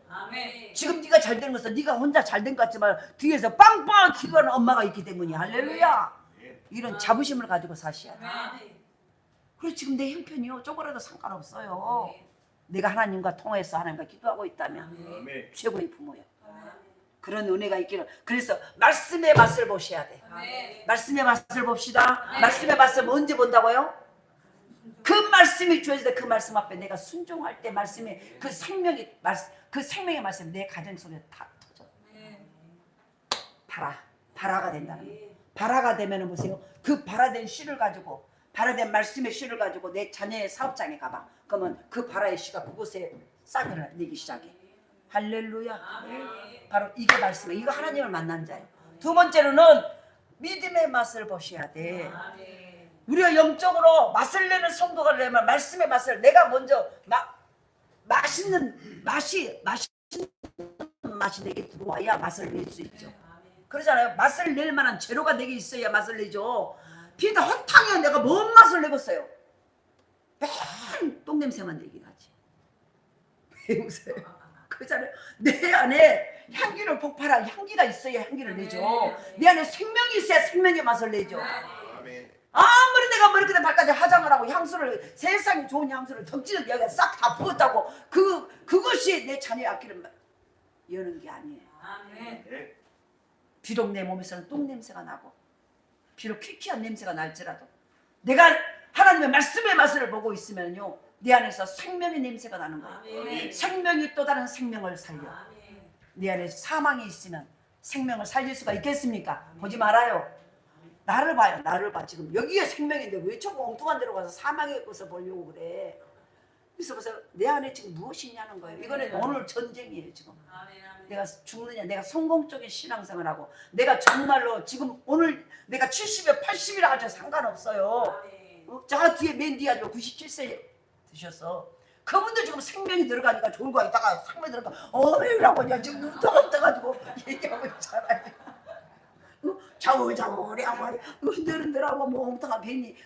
지금 네가 잘 된 것은 네가 혼자 잘 된 것 같지만 뒤에서 빵빵 기도하는 엄마가 있기 때문이야. 할렐루야. 이런 자부심을 가지고 사셔야 돼. 그래서 지금 내 형편이요 쪼그라도 상관없어요. 내가 하나님과 통해서 하나님과 기도하고 있다면 최고의 부모예요. 그런 은혜가 있기를. 그래서 말씀의 맛을 보셔야 돼. 말씀의 맛을 봅시다. 말씀의 맛을 언제 본다고요? 그 말씀이 주어질 때 그 말씀 앞에 내가 순종할 때 말씀의 그 생명의 말씀 내 가정 속에 다 터져. 발화가 된다는 거예요. 발화가 되면은 보세요. 그 발화된 씨를 가지고 발화된 말씀의 씨를 가지고 내 자녀의 사업장에 가봐. 그러면 그 발화의 씨가 그곳에 싹을 내기 시작해. 할렐루야. 바로 이게 말씀이에요. 이거 하나님을 만난 자예요. 두 번째로는 믿음의 맛을 보셔야 돼. 우리가 영적으로 맛을 내는 성도가 되려면 말씀의 맛을 내가 먼저 맛있는 맛이 내게 들어와야 맛을 낼 수 있죠. 그러잖아요. 맛을 낼 만한 재료가 내게 있어야 맛을 내죠. 비다 허탕이야. 내가 뭔 맛을 내겠어요? 맨 똥냄새만 내긴 하지. 왜 웃어요? 그러잖아요. 내 안에 향기를 폭발할 향기가 있어야 향기를 내죠. 내 안에 생명이 있어야 생명의 맛을 내죠. 아무리 내가 머리끝에 발까지 화장을 하고 향수를 세상에 좋은 향수를 덕지덕지 여기가 싹 다 부었다고 그것이 내 자녀의 앞길을 여는 게 아니에요. 비록 내 몸에서는 똥냄새가 나고 비록 퀴퀴한 냄새가 날지라도 내가 하나님의 말씀의 맛을 보고 있으면요 내 안에서 생명의 냄새가 나는 거예요. 생명이 또 다른 생명을 살려. 내 안에 사망이 있으면 생명을 살릴 수가 있겠습니까? 보지 말아요. 나를 봐요. 나를 봐. 지금 여기에 생명인데 왜 저거 엉뚱한 데로 가서 사망의 것을 보려고 그래. 그래서 보세요. 내 안에 지금 무엇이 있냐는 거예요. 이거는 오늘 전쟁이에요. 지금 내가 죽느냐, 내가 성공적인 신앙생활하고 내가 정말로 지금 오늘 내가 70에 80이라 하죠. 상관없어요. 저 뒤에 맨 뒤에 97세 드셨어. 그분도 지금 생명이 들어가니까 졸고 있다가 생명이 들어가 어메라고 그냥 지금 눈떠 떠가지고 얘기하고 있잖아요. 자오자오래하고 흔들흔들하고 몸다가 괜히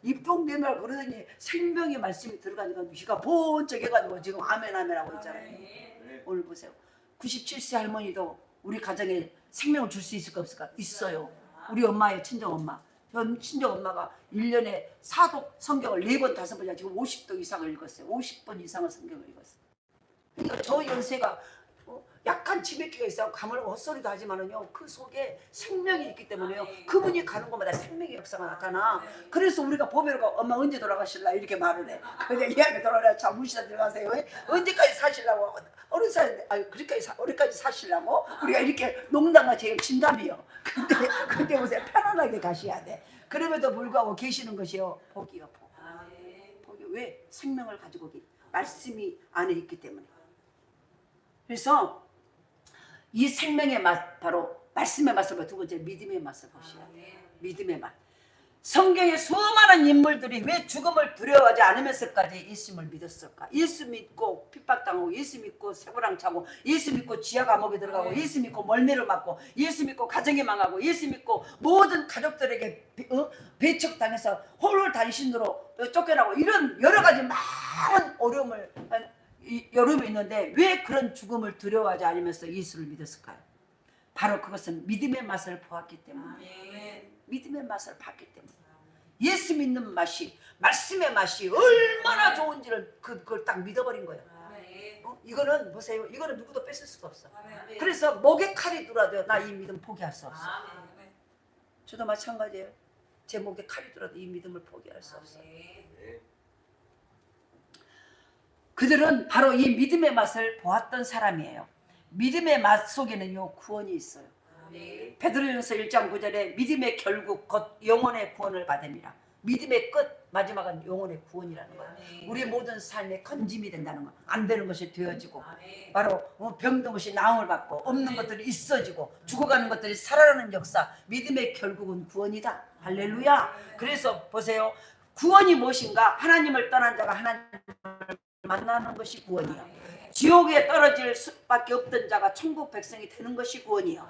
입동대말 그러더니 생명의 말씀이 들어가니까 귀가 번쩍 해가지고 지금 아멘 아멘하고 있잖아요. 오늘 보세요. 97세 할머니도 우리 가정에 생명을 줄 수 있을까 없을까? 있어요. 우리 엄마예요. 친정엄마. 전 친정엄마가 1년에 사독 성경을 4번 5번이나 지금 50도 이상을 읽었어요. 50번 이상을 성경을 읽었어요. 그러니까 저 연세가 약간 치매기가 있어 가물고 헛소리도 하지만은요 그 속에 생명이 있기 때문에요 그분이 가는 곳마다 생명의 역사가 나타나. 그래서 우리가 보배로가 엄마 언제 돌아가실라 이렇게 말을 해. 그냥 이야기 돌아가라 자 무시다 들어가세요. 언제까지 사실라고 어른 살 어디까지 사실라고 우리가 이렇게 농담같이 진담이요. 근데 보세요 편안하게 가셔야 돼. 그럼에도 불구하고 계시는 것이요 복이요 복. 복이 왜 생명을 가지고 말씀이 안에 있기 때문에. 그래서 이 생명의 맛 바로 말씀의 맛을 두 번째 믿음의 맛을 보셔야 돼요. 믿음의 맛. 성경의 수많은 인물들이 왜 죽음을 두려워하지 않으면서까지 예수님을 믿었을까? 예수 믿고 핍박당하고 예수 믿고 쇠고랑 차고 예수 믿고 지하 감옥에 들어가고 예수 믿고 멀미를 맞고 예수 믿고 가정이 망하고 예수 믿고 모든 가족들에게 배척당해서 홀홀 단신으로 쫓겨나고 이런 여러 가지 많은 어려움이 있는데 왜 그런 죽음을 두려워하지 않으면서 예수를 믿었을까요? 바로 그것은 믿음의 맛을 보았기 때문에. 믿음의 맛을 봤기 때문에. 예수 믿는 맛이 말씀의 맛이 얼마나 좋은지를 그걸 딱 믿어버린 거예요. 이거는 보세요. 이거는 누구도 뺏을 수가 없어. 그래서 목에 칼이 들어도 나 이 믿음 포기할 수 없어. 저도 마찬가지예요. 제 목에 칼이 들어도 이 믿음을 포기할 수 없어요. 그들은 바로 이 믿음의 맛을 보았던 사람이에요. 믿음의 맛 속에는요 구원이 있어요. 베드로전서 1장 9절에 믿음의 결국 곧 영혼의 구원을 받습니다. 믿음의 끝 마지막은 영혼의 구원이라는 거예요. 우리의 모든 삶에 건짐이 된다는 거. 안 되는 것이 되어지고 바로 병든 것이 나음을 받고 없는 것들이 있어지고 죽어가는 것들이 살아나는 역사. 믿음의 결국은 구원이다. 할렐루야. 그래서 보세요. 구원이 무엇인가? 하나님을 떠난 자가 하나님을 만나는 것이 구원이요. 지옥에 떨어질 수밖에 없던 자가 천국 백성이 되는 것이 구원이요.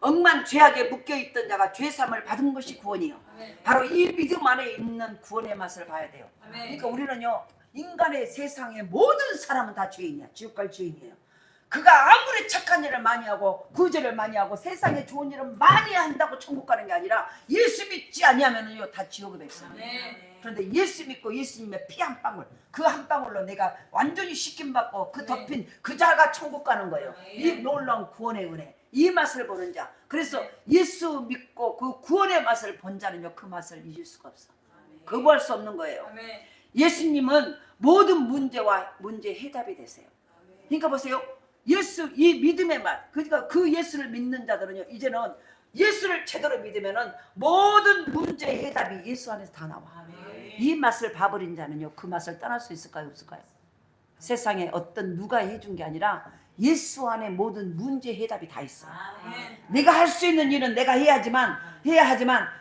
억만 죄악에 묶여있던 자가 죄삼을 받은 것이 구원이요. 바로 이 믿음 안에 있는 구원의 맛을 봐야 돼요. 그러니까 우리는요 인간의 세상의 모든 사람은 다 죄인이야. 지옥 갈 죄인이에요. 그가 아무리 착한 일을 많이 하고 구제를 많이 하고 세상에 좋은 일을 많이 한다고 천국 가는 게 아니라 예수 믿지 아니하면은요 다 지옥의 백성이에요. 그런데 예수 믿고 예수님의 피 한 방울 그 한 방울로 내가 완전히 씻김받고 그 덮인 그 자가 천국 가는 거예요. 이 놀라운 구원의 은혜 이 맛을 보는 자. 그래서 예수 믿고 그 구원의 맛을 본 자는요 그 맛을 잊을 수가 없어. 거부할 수 없는 거예요. 예수님은 모든 문제 해답이 되세요. 그러니까 보세요. 예수 이 믿음의 맛 그러니까 그 예수를 믿는 자들은요 이제는 예수를 제대로 믿으면은 모든 문제의 해답이 예수 안에서 다 나와. 이 맛을 봐버린 자는요 그 맛을 떠날 수 있을까요 없을까요? 세상에 어떤 누가 해준 게 아니라 예수 안에 모든 문제 해답이 다 있어. 내가 할 수 있는 일은 내가 해야 하지만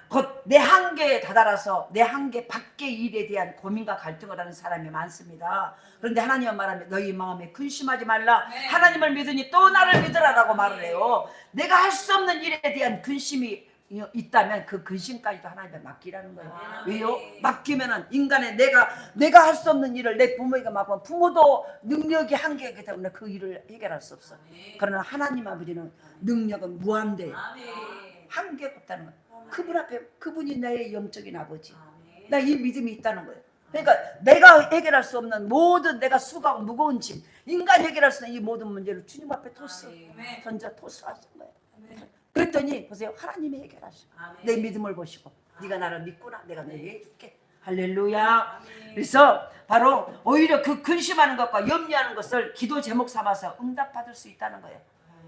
곧 내 한계에 다다라서 내 한계 밖의 일에 대한 고민과 갈등을 하는 사람이 많습니다. 그런데 하나님은 말하면 너희 마음에 근심하지 말라. 하나님을 믿으니 또 나를 믿으라라고 말을 해요. 내가 할 수 없는 일에 대한 근심이 있다면 그 근심까지도 하나님께 맡기라는 거예요. 왜요? 맡기면은 인간의 내가 할 수 없는 일을 내 부모에게 맡기면 부모도 능력이 한계이기 때문에 그 일을 해결할 수 없어. 그러나 하나님 아버지는 능력은 무한대예요. 한계가 없다는 거예요. 그분 앞에 그분이 나의 영적인 아버지. 나 이 믿음이 있다는 거예요. 그러니까 내가 해결할 수 없는 모든 내가 수고하고 무거운 짐 인간 해결할 수 있는 이 모든 문제를 주님 앞에 던져 토스하신 거예요. 그랬더니 보세요. 하나님이 해결하시고 내 믿음을 보시고 네가 나를 믿구나 내가 너에게 해줄게. 할렐루야. 그래서 바로 오히려 그 근심하는 것과 염려하는 것을 기도 제목 삼아서 응답받을 수 있다는 거예요.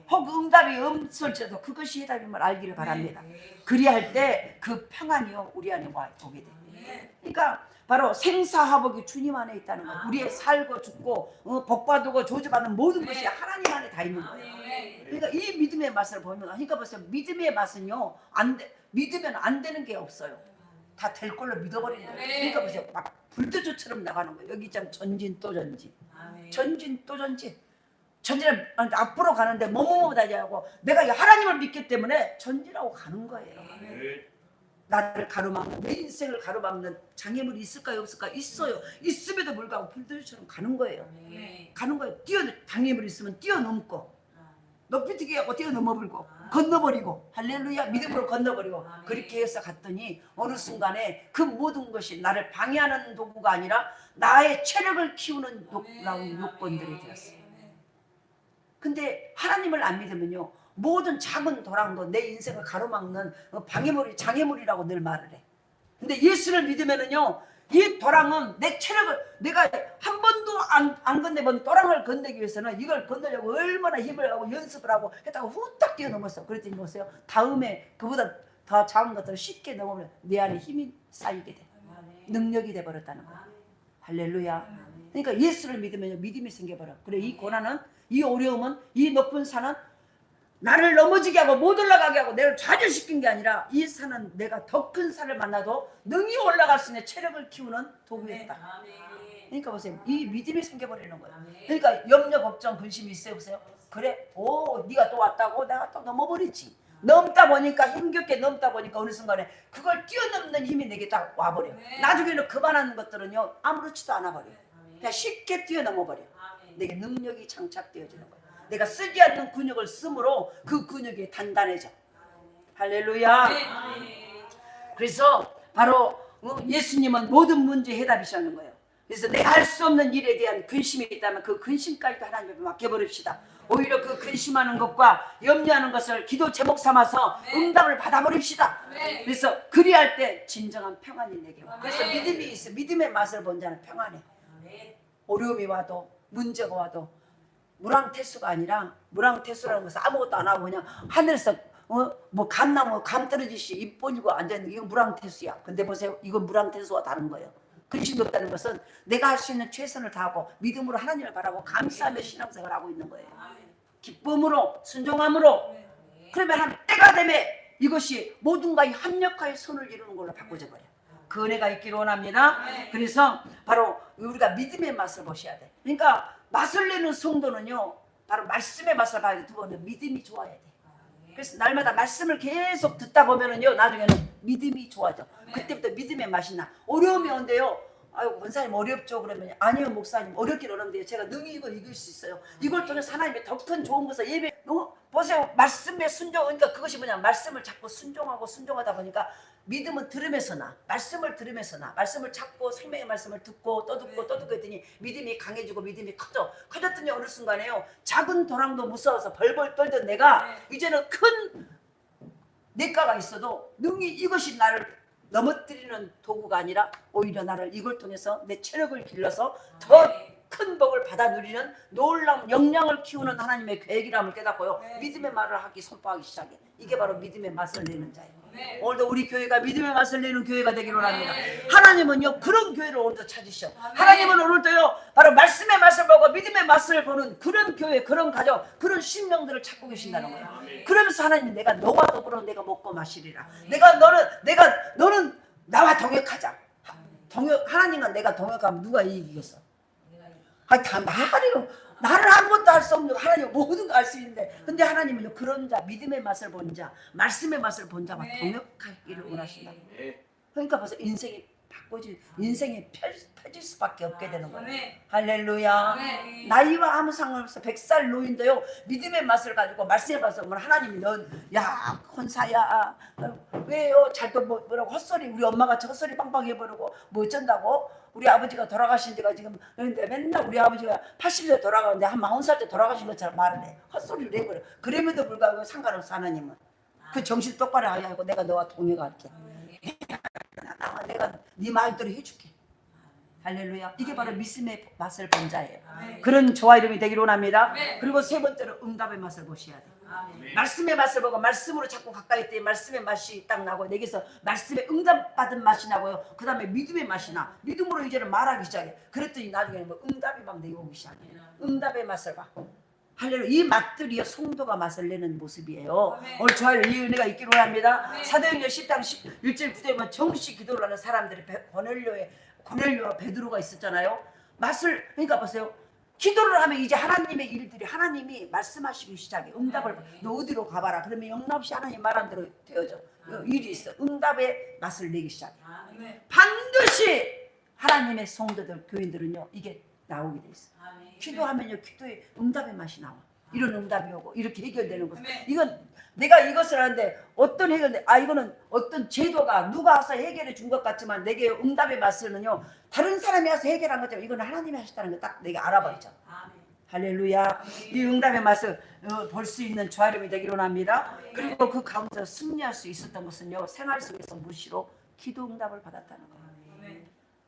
혹 응답이 없을지라도 그것이 해답임을 알기를 바랍니다. 그리할 때 그 평안이요 우리 안에 오게 돼요. 그러니까 바로 생사화복이 주님 안에 있다는 거예요. 우리의 살고 죽고 복받고 저주받는 모든 것이 하나님 안에 다 있는 거예요. 그러니까 이 믿음의 맛을 보면 그러니까 보세요. 믿음의 맛은요 믿으면 안 되는 게 없어요. 다 될 걸로 믿어버리는 거예요. 그러니까 보세요. 막 불도저처럼 나가는 거예요. 여기 참 전진 또 전진. 아멘. 전진 또 전진. 전진을 앞으로 가는데 뭐뭐뭐 다니고 내가 하나님을 믿기 때문에 전진하고 가는 거예요. 아멘. 나를 가로막는 내 인생을 가로막는 장애물이 있을까요 없을까? 있어요. 있음에도 불구하고 불도저처럼 가는 거예요. 아멘. 가는 거예요. 장애물이 있으면 뛰어넘고 높이 뛰게 하고 뛰어넘어버리고 아. 건너버리고 할렐루야 믿음으로 건너버리고 아멘. 그렇게 해서 갔더니 어느 순간에 그 모든 것이 나를 방해하는 도구가 아니라 나의 체력을 키우는 놀라운 요건들이 되었어요. 근데 하나님을 안 믿으면요 모든 작은 도랑도 내 인생을 가로막는 방해물이 장애물이라고 늘 말을 해. 근데 예수를 믿으면은요 이 도랑은 내 체력을 내가 한 번도 안 건네본 도랑을 건너기 위해서는 이걸 건너려고 얼마나 힘을 하고 연습을 하고 했다가 후딱 뛰어넘었어. 그랬더니 보세요 다음에 그보다 더 작은 것들을 쉽게 넘으면 내 안에 힘이 쌓이게 돼. 능력이 돼버렸다는 거야. 할렐루야. 그러니까 예수를 믿으면 믿음이 생겨버려. 그래 이 고난은 이 어려움은 이 높은 산은 나를 넘어지게 하고 못 올라가게 하고 내를 좌절시킨 게 아니라 이 산은 내가 더 큰 산을 만나도 능히 올라갈 수 있는 체력을 키우는 도구였다. 그러니까 보세요. 이 믿음이 생겨버리는 거예요. 그러니까 염려, 걱정, 근심이 있어요. 보세요. 그래? 오, 네가 또 왔다고? 내가 또 넘어버리지. 넘다 보니까 힘겹게 넘다 보니까 어느 순간에 그걸 뛰어넘는 힘이 내게 딱 와버려. 나중에는 그만한 것들은요 아무렇지도 않아 버려. 그냥 쉽게 뛰어넘어 버려. 내게 능력이 장착되어지는 거야. 내가 쓰지 않는 근육을 쓰므로 그 근육이 단단해져. 할렐루야. 그래서 바로 예수님은 모든 문제의 해답이시는 거예요. 그래서 내가 할 수 없는 일에 대한 근심이 있다면 그 근심까지도 하나님께 맡겨버립시다. 오히려 그 근심하는 것과 염려하는 것을 기도 제목 삼아서 응답을 받아버립시다. 그래서 그리할 때 진정한 평안이 내게 와. 그래서 믿음이 있어. 믿음의 맛을 본 자는 평안해. 어려움이 와도 문제가 와도 무랑태수가 아니라 무랑태수라는 것은 아무것도 안 하고 그냥 하늘에서 뭐 감나무 감 떨어지시 입 벌리고 앉아있는 게 이건 무랑태수야. 근데 보세요 이건 무랑태수와 다른 거예요. 근심이 없다는 것은 내가 할 수 있는 최선을 다하고 믿음으로 하나님을 바라고 감사하며 신앙생활을 하고 있는 거예요. 기쁨으로 순종함으로. 그러면 한 때가 되면 이것이 모든가 합력하여 손을 이루는 걸로 바꿔져 버려요. 그 은혜가 있기를 원합니다. 그래서 바로 우리가 믿음의 맛을 보셔야 돼. 그러니까 맛을 내는 성도는요 바로 말씀의 맛을 봐야 돼. 두 번은 믿음이 좋아야 돼. 그래서 날마다 말씀을 계속 듣다 보면은요 나중에는 믿음이 좋아져. 그때부터 믿음의 맛이 나. 어려움이 온대요. 아유 원사님 어렵죠 그러면 아니요 목사님 어렵긴 어려운데요 제가 능히 이걸 이길 수 있어요. 이걸 통해 하나님의 더 큰 좋은 것을 예배 보세요. 말씀에 순종. 그러니까 그것이 뭐냐 말씀을 자꾸 순종하고 순종하다 보니까 믿음은 들으면서 나. 말씀을 들으면서 나. 말씀을 찾고 생명의 말씀을 듣고 또 듣고 또 듣고 했더니 믿음이 강해지고 믿음이 커졌더니 어느 순간에요 작은 도랑도 무서워서 벌벌 떨던 내가 이제는 큰 냇가가 있어도 능히 이것이 나를 넘어뜨리는 도구가 아니라 오히려 나를 이걸 통해서 내 체력을 길러서 더 큰 복을 받아 누리는 놀라운 역량을 키우는 하나님의 계획이람을 깨닫고요 믿음의 말을 하기 선포하기 시작해. 이게 바로 믿음의 맛을 내는 자예요. 오늘도 우리 교회가 믿음의 맛을 내는 교회가 되기를 원합니다. 하나님은요 그런 교회를 오늘도 찾으셔. 하나님은 오늘도요 바로 말씀의 맛을 보고 믿음의 맛을 보는 그런 교회, 그런 가정, 그런 심령들을 찾고 계신다는 거예요. 그러면서 하나님은 내가 너와 더불어 내가 먹고 마시리라. 너는 나와 동역하자. 하나님과 내가 동역하면 누가 이기겠어? 다 나를 아무것도 할 수 없는 하나님은 모든 거 알 수 있는데 근데 하나님은요 그런 자 믿음의 맛을 본 자 말씀의 맛을 본 자와 동역하기를 원하신다고. 그러니까 벌써 인생이 바꿔질 인생이 펴질 수밖에 없게 되는 거예요. 할렐루야. 나이와 아무 상관없어. 100살 노인도요 믿음의 맛을 가지고 말씀의 맛을 보면 하나님이 야 혼사야 왜요 잘도 뭐라고 헛소리 우리 엄마같이 헛소리 빵빵 해버리고 뭐 어쩐다고. 우리 아버지가 돌아가신 지가 지금 그런데 맨날 우리 아버지가 80세 돌아가는데 한 40살 때 돌아가신 것처럼 말을 해. 헛소리를 해버려. 그럼에도 불구하고 상관없어. 하나님은 그 정신 똑바로 하고 내가 너와 동역할게. 내가 네 말대로 해줄게. 할렐루야. 이게 바로 믿음의 맛을 본 자예요. 그런 저와 이름이 되기를 원합니다. 그리고 세 번째로 응답의 맛을 보셔야 돼요. 말씀의 맛을 보고 말씀으로 자꾸 가까이 있더니 말씀의 맛이 딱 나고 내게서 말씀의 응답받은 맛이 나고요. 그 다음에 믿음의 맛이 나. 믿음으로 이제는 말하기 시작해. 그랬더니 나중에는 뭐 응답이 막 내오기 시작해. 응답의 맛을 봐. 할렐루야. 이 맛들이요 성도가 맛을 내는 모습이에요. 오늘 저와 이 은혜가 있기를 원합니다. 사도행전 10장 1절 9절에 정식 기도를 하는 사람들이 고넬료의 고넬료와 베드로가 있었잖아요. 맛을 그러니까 보세요. 기도를 하면 이제 하나님의 일들이 하나님이 말씀하시기 시작해. 응답을 너 어디로 가봐라. 그러면 영납시 하나님 말한 대로 되어져. 일이 있어. 응답의 맛을 내기 시작해. 반드시 하나님의 성도들 교인들은요 이게 나오게 돼 있어. 기도하면요 기도에 응답의 맛이 나와. 이런 응답이 오고 이렇게 해결되는 것. 이건 내가 이것을 하는데 어떤 해결돼? 이거는 어떤 제도가 누가 와서 해결해 준 것 같지만 내게 응답의 맛을은요 다른 사람이 와서 해결한 것처럼 이건 하나님이 하셨다는 걸 딱 내가 알아버리죠. 할렐루야. 이 응답의 맛을 볼 수 있는 주아름이 되기로 합니다. 그리고 그 가운데서 승리할 수 있었던 것은요 생활 속에서 무시로 기도 응답을 받았다는 거예요.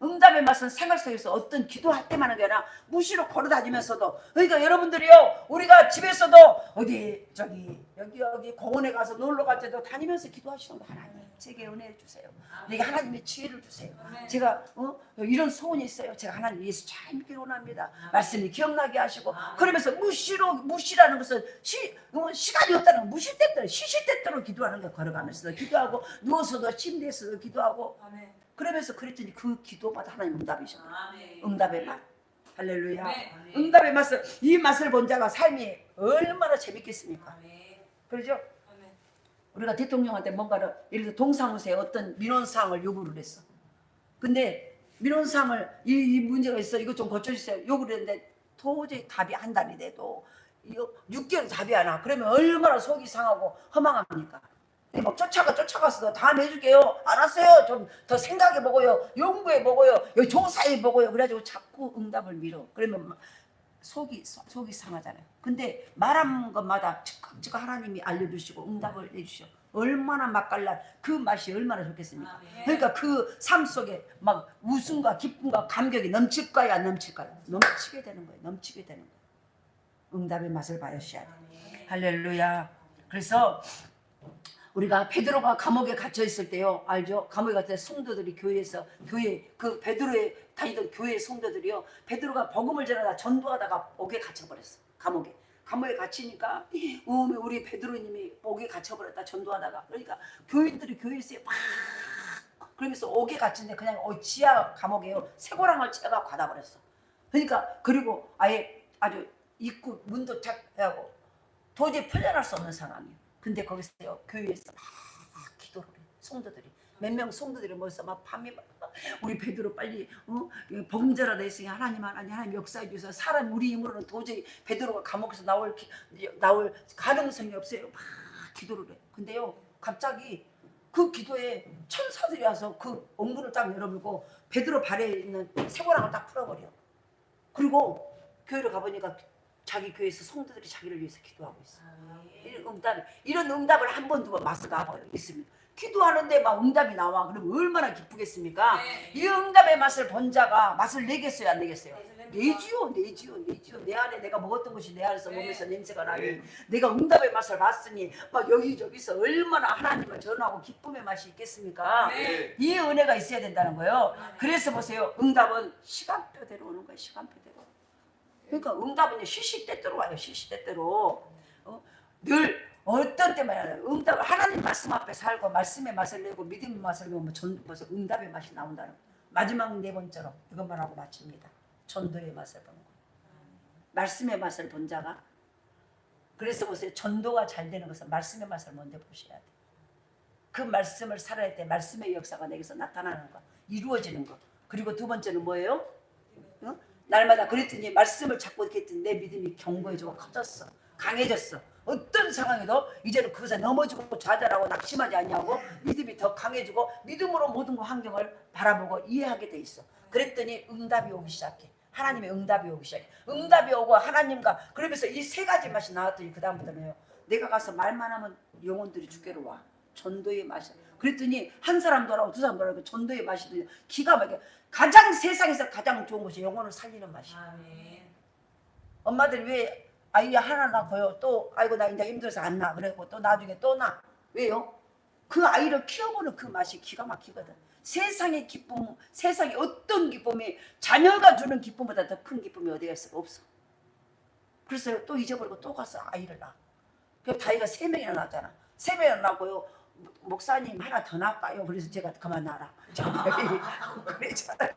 응답의 맛은 생활 속에서 어떤 기도할 때만 하는 게 아니라 무시로 걸어다니면서도. 그러니까 여러분들이요 우리가 집에서도 어디 저기 여기 공원에 가서 놀러 갈 때도 다니면서 기도하시는 거. 하나님 제게 은혜를 주세요. 내게 하나님의 지혜를 주세요. 제가 이런 소원이 있어요. 제가 하나님 예수 잘 믿기를 원합니다. 말씀이 기억나게 하시고. 그러면서 무시라는 것은 시간이 없다는 거. 무시 때때로 시시때때로 기도하는 거. 걸어가면서 기도하고 누워서도 침대에서도 기도하고. 그러면서 그랬더니 그 기도마다 하나님 응답이셨어요. 응답의 맛. 할렐루야. 응답의 맛을 이 맛을 본 자가 삶이 얼마나 재밌겠습니까? 그렇죠? 우리가 대통령한테 뭔가를 예를 들어 동사무소에 어떤 민원사항을 요구를 했어. 근데 민원사항을 이 문제가 있어 이거 좀 고쳐주세요 요구를 했는데 도저히 답이 한 달이 돼도 6개월 답이 안 와. 그러면 얼마나 속이 상하고 허망합니까? 막 쫓아가서 다음 해줄게요. 알았어요. 좀 더 생각해보고요. 연구해보고요. 조사해보고요. 그래가지고 자꾸 응답을 미뤄. 그러면 속이 상하잖아요. 근데 말한 것마다 즉각 하나님이 알려주시고 응답을 해주셔. 얼마나 맛깔난 그 맛이 얼마나 좋겠습니까? 그러니까 그 삶 속에 막 웃음과 기쁨과 감격이 넘칠까요 안 넘칠까요? 넘치게 되는 거예요. 넘치게 되는 거예요. 응답의 맛을 봐주셔야 돼요. 할렐루야. 그래서 우리가 베드로가 감옥에 갇혀 있을 때요, 알죠? 감옥에 갇힐 때 성도들이 교회 그 베드로에 다니던 교회 성도들이요, 베드로가 복음을 전하다 전도하다가 옥에 갇혀버렸어. 감옥에 갇히니까 우리 베드로님이 옥에 갇혀버렸다 전도하다가. 그러니까 교인들이 교회에서 막 그러면서 옥에 갇힌데 그냥 지하 감옥에요 쇠고랑을 채가 닫아버렸어. 그러니까 그리고 아주 입구 문도 탁하고 도저히 풀려날 수 없는 상황이에요. 근데 거기서요 교회에서 막 기도를 해. 성도들이 몇 명 성도들이 모여서 막 밤에 막 우리 베드로 빨리 복음 전하다 했으니 하나님 역사해 주셔서 사람 우리 힘으로는 도저히 베드로가 감옥에서 나올 가능성이 없어요. 막 기도를 해. 근데요 갑자기 그 기도에 천사들이 와서 그 엉문을 딱 열어보고 베드로 발에 있는 쇠고랑을 딱 풀어버려. 그리고 교회를 가보니까 자기 교회에서 성도들이 자기를 위해서 기도하고 있어. 이런 응답을 한 번 두 번 맛을 가봐요. 있습니다. 기도하는데 막 응답이 나와. 그럼 얼마나 기쁘겠습니까? 이 응답의 맛을 본 자가 맛을 내겠어요 안 내겠어요? 내지요. 내 안에 내가 먹었던 것이 내 안에서 몸에서 냄새가 나니 내가 응답의 맛을 봤으니 막 여기저기서 얼마나 하나님을 전하고 기쁨의 맛이 있겠습니까? 이 은혜가 있어야 된다는 거예요. 그래서 보세요. 응답은 시간표대로 오는 거예요. 시간표대로. 그러니까 응답은 시시때때로 와요. 시시때때로. 늘 어떤 때만 응답 하나님 말씀 앞에 살고 말씀의 맛을 내고 믿음의 맛을 내고 벌써 응답의 맛이 나온다는 거예요. 마지막 네 번째로 이것만 하고 마칩니다. 전도의 맛을 보는 거예요. 말씀의 맛을 본 자가. 그래서 보세요. 전도가 잘 되는 것은 말씀의 맛을 먼저 보셔야 돼요. 그 말씀을 살아야 돼. 말씀의 역사가 내게서 나타나는 거, 이루어지는 거. 그리고 두 번째는 뭐예요? 날마다 그랬더니 말씀을 잡고 이렇게 했더니 내 믿음이 견고해지고 커졌어. 강해졌어. 어떤 상황에도 이제는 그것에 넘어지고 좌절하고 낙심하지 않냐고 믿음이 더 강해지고 믿음으로 모든 환경을 바라보고 이해하게 돼 있어. 그랬더니 응답이 오기 시작해. 하나님의 응답이 오기 시작해. 응답이 오고 하나님과 그러면서 이 세 가지 맛이 나왔더니 그 다음부터는요. 내가 가서 말만 하면 영혼들이 주께로 와. 전도의 맛이. 그랬더니 한 사람 돌아오고 두 사람 돌아오고 전도의 맛이 기가 막혀. 가장 세상에서 가장 좋은 것이 영혼을 살리는 맛이야. 엄마들이 왜 아이 하나 낳고요. 또 아이고 나 이제 힘들어서 안 낳아. 그래고 또 나중에 또 낳아. 왜요? 그 아이를 키워보는 그 맛이 기가 막히거든. 세상의 기쁨, 세상의 어떤 기쁨이 자녀가 주는 기쁨보다 더 큰 기쁨이 어디가 있어? 없어. 그래서 또 잊어버리고 또 가서 아이를 낳아. 그 다이가 3명이나 낳았잖아. 3명이나 낳고요. 목사님 하나 더 낳을까요? 그래서 제가 그만 놔라. 그랬잖아요.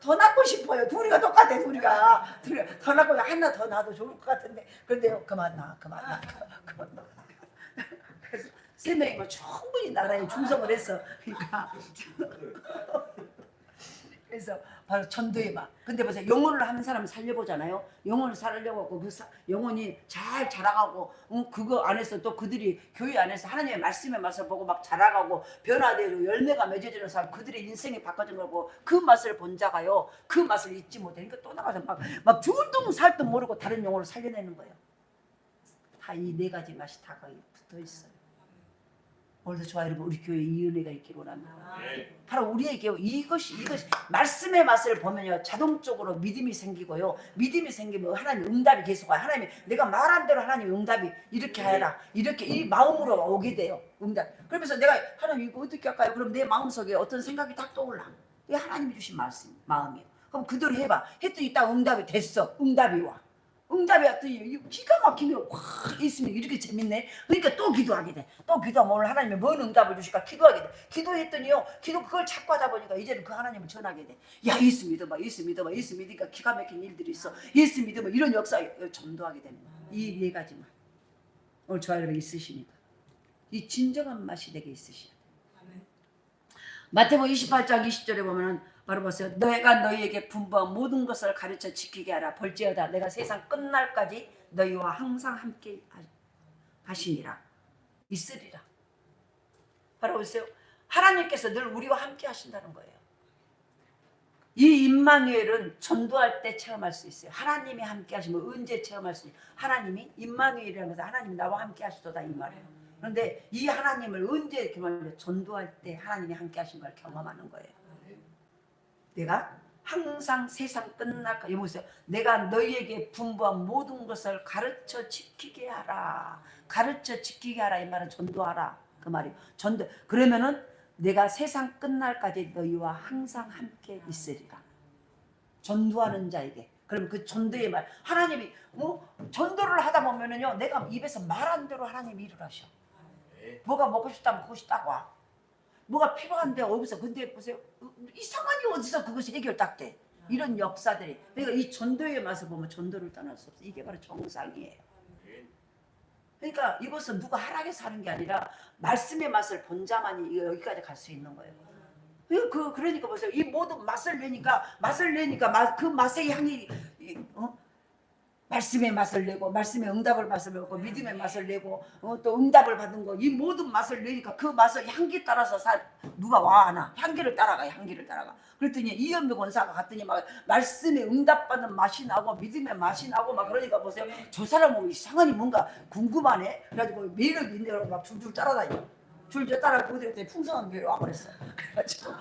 더 낳고 싶어요. 둘이가 똑같아. 둘이가 더 낳고 하나 더 낳아도 좋을 것 같은데. 근데요 그만 놔. 그래서 세 명이면 충분히 나라에 충성을 했어. 그러니까 그래서 바로 전도의 막. 근데 보세요. 영혼을 하는 사람은 살려보잖아요. 영혼을 살려고 하고 영혼이 잘 자라가고 그거 안에서 또 그들이 교회 안에서 하나님의 말씀의 맛을 보고 막 자라가고 변화되고 열매가 맺어지는 사람 그들의 인생이 바꿔진 거고 그 맛을 본 자가요. 그 맛을 잊지 못해. 그러니까 또 나가서 막 죽을도 살도 모르고 다른 영혼을 살려내는 거예요. 다 이 네 가지 맛이 다 거기 붙어 있어요. 오늘도 저와 여러분 우리 교회에 이 은혜가 있기를 원합니다. 바로 우리에게 이것이 말씀의 맛을 보면요 자동적으로 믿음이 생기고요. 믿음이 생기면 하나님 응답이 계속 와요. 하나님이 내가 말한 대로 하나님 응답이 이렇게 하라 이렇게 이 마음으로 오게 돼요. 응답. 그러면서 내가 하나님 이거 어떻게 할까요? 그럼 내 마음속에 어떤 생각이 딱 떠올라. 이게 하나님이 주신 말씀 마음이에요. 그럼 그대로 해봐. 했더니 딱 응답이 됐어. 응답이 와. 응답이 왔더니 기가 막히면 확 있으면 이렇게 재밌네. 그러니까 또 기도하게 돼. 또 기도하면 오늘 하나님이 뭔 응답을 주실까 기도하게 돼. 기도했더니요. 그걸 찾고 하다 보니까 이제는 그 하나님을 전하게 돼. 야 예수 믿어봐. 예수 믿으니까 기가 막힌 일들이 있어. 예수 믿으면 이런 역사에 전도하게 되는 거야. 이 네 가지만 오늘 저와 여러분 있으시니까 이 진정한 맛이 내게 있으셔야 돼. 마태복음 28장 20절에 보면은 바로 보세요. 내가 너희에게 분부한 모든 것을 가르쳐 지키게 하라. 볼지어다 내가 세상 끝날까지 너희와 항상 함께 하시니라. 있으리라. 바로 보세요. 하나님께서 늘 우리와 함께 하신다는 거예요. 이 임마누엘은 전도할 때 체험할 수 있어요. 하나님이 함께 하시면 언제 체험할 수 있어요. 하나님이 임마누엘이라는 것은 하나님이 나와 함께 하시도다 이 말이에요. 그런데 이 하나님을 언제 경험하면 전도할 때 하나님이 함께 하신 걸 경험하는 거예요. 내가 항상 세상 끝날까 여보세요. 내가 너희에게 분부한 모든 것을 가르쳐 지키게 하라. 가르쳐 지키게 하라 이 말은 전도하라 그 말이에요. 전도. 그러면은 내가 세상 끝날까지 너희와 항상 함께 있으리라. 전도하는 자에게. 그러면 그 전도의 말 하나님이 전도를 하다 보면은요 내가 입에서 말한 대로 하나님이 일을 하셔. 뭐가 먹고 싶다면 그것이 딱 와. 뭐가 필요한데 어디서 근데 보세요 이상하니 어디서 그것이 해결 딱 돼. 이런 역사들이 그러니까 이 전도의 맛을 보면 전도를 떠날 수 없어. 이게 바로 정상이에요. 그러니까 이것은 누가 하락해서 하는 게 아니라 말씀의 맛을 본 자만이 여기까지 갈 수 있는 거예요. 그러니까 보세요. 이 모든 맛을 내니까 그 맛의 향이 말씀의 맛을 내고 말씀의 응답을 맛을 내고 믿음의 맛을 내고 또 응답을 받은 거 이 모든 맛을 내니까 그 맛을 향기 따라서 누가 와 하나 향기를 따라가. 그랬더니 이현미 권사가 갔더니 막 말씀의 응답받는 맛이 나고 믿음의 맛이 나고 막 그러니까 보세요. 저 사람은 이상하니 뭔가 궁금하네. 그래가지고 매력이 있네. 그러고 막 줄줄 따라다녀. 줄줄 따라가고 그랬더니 풍성한 교회 와버렸어. 그래가지고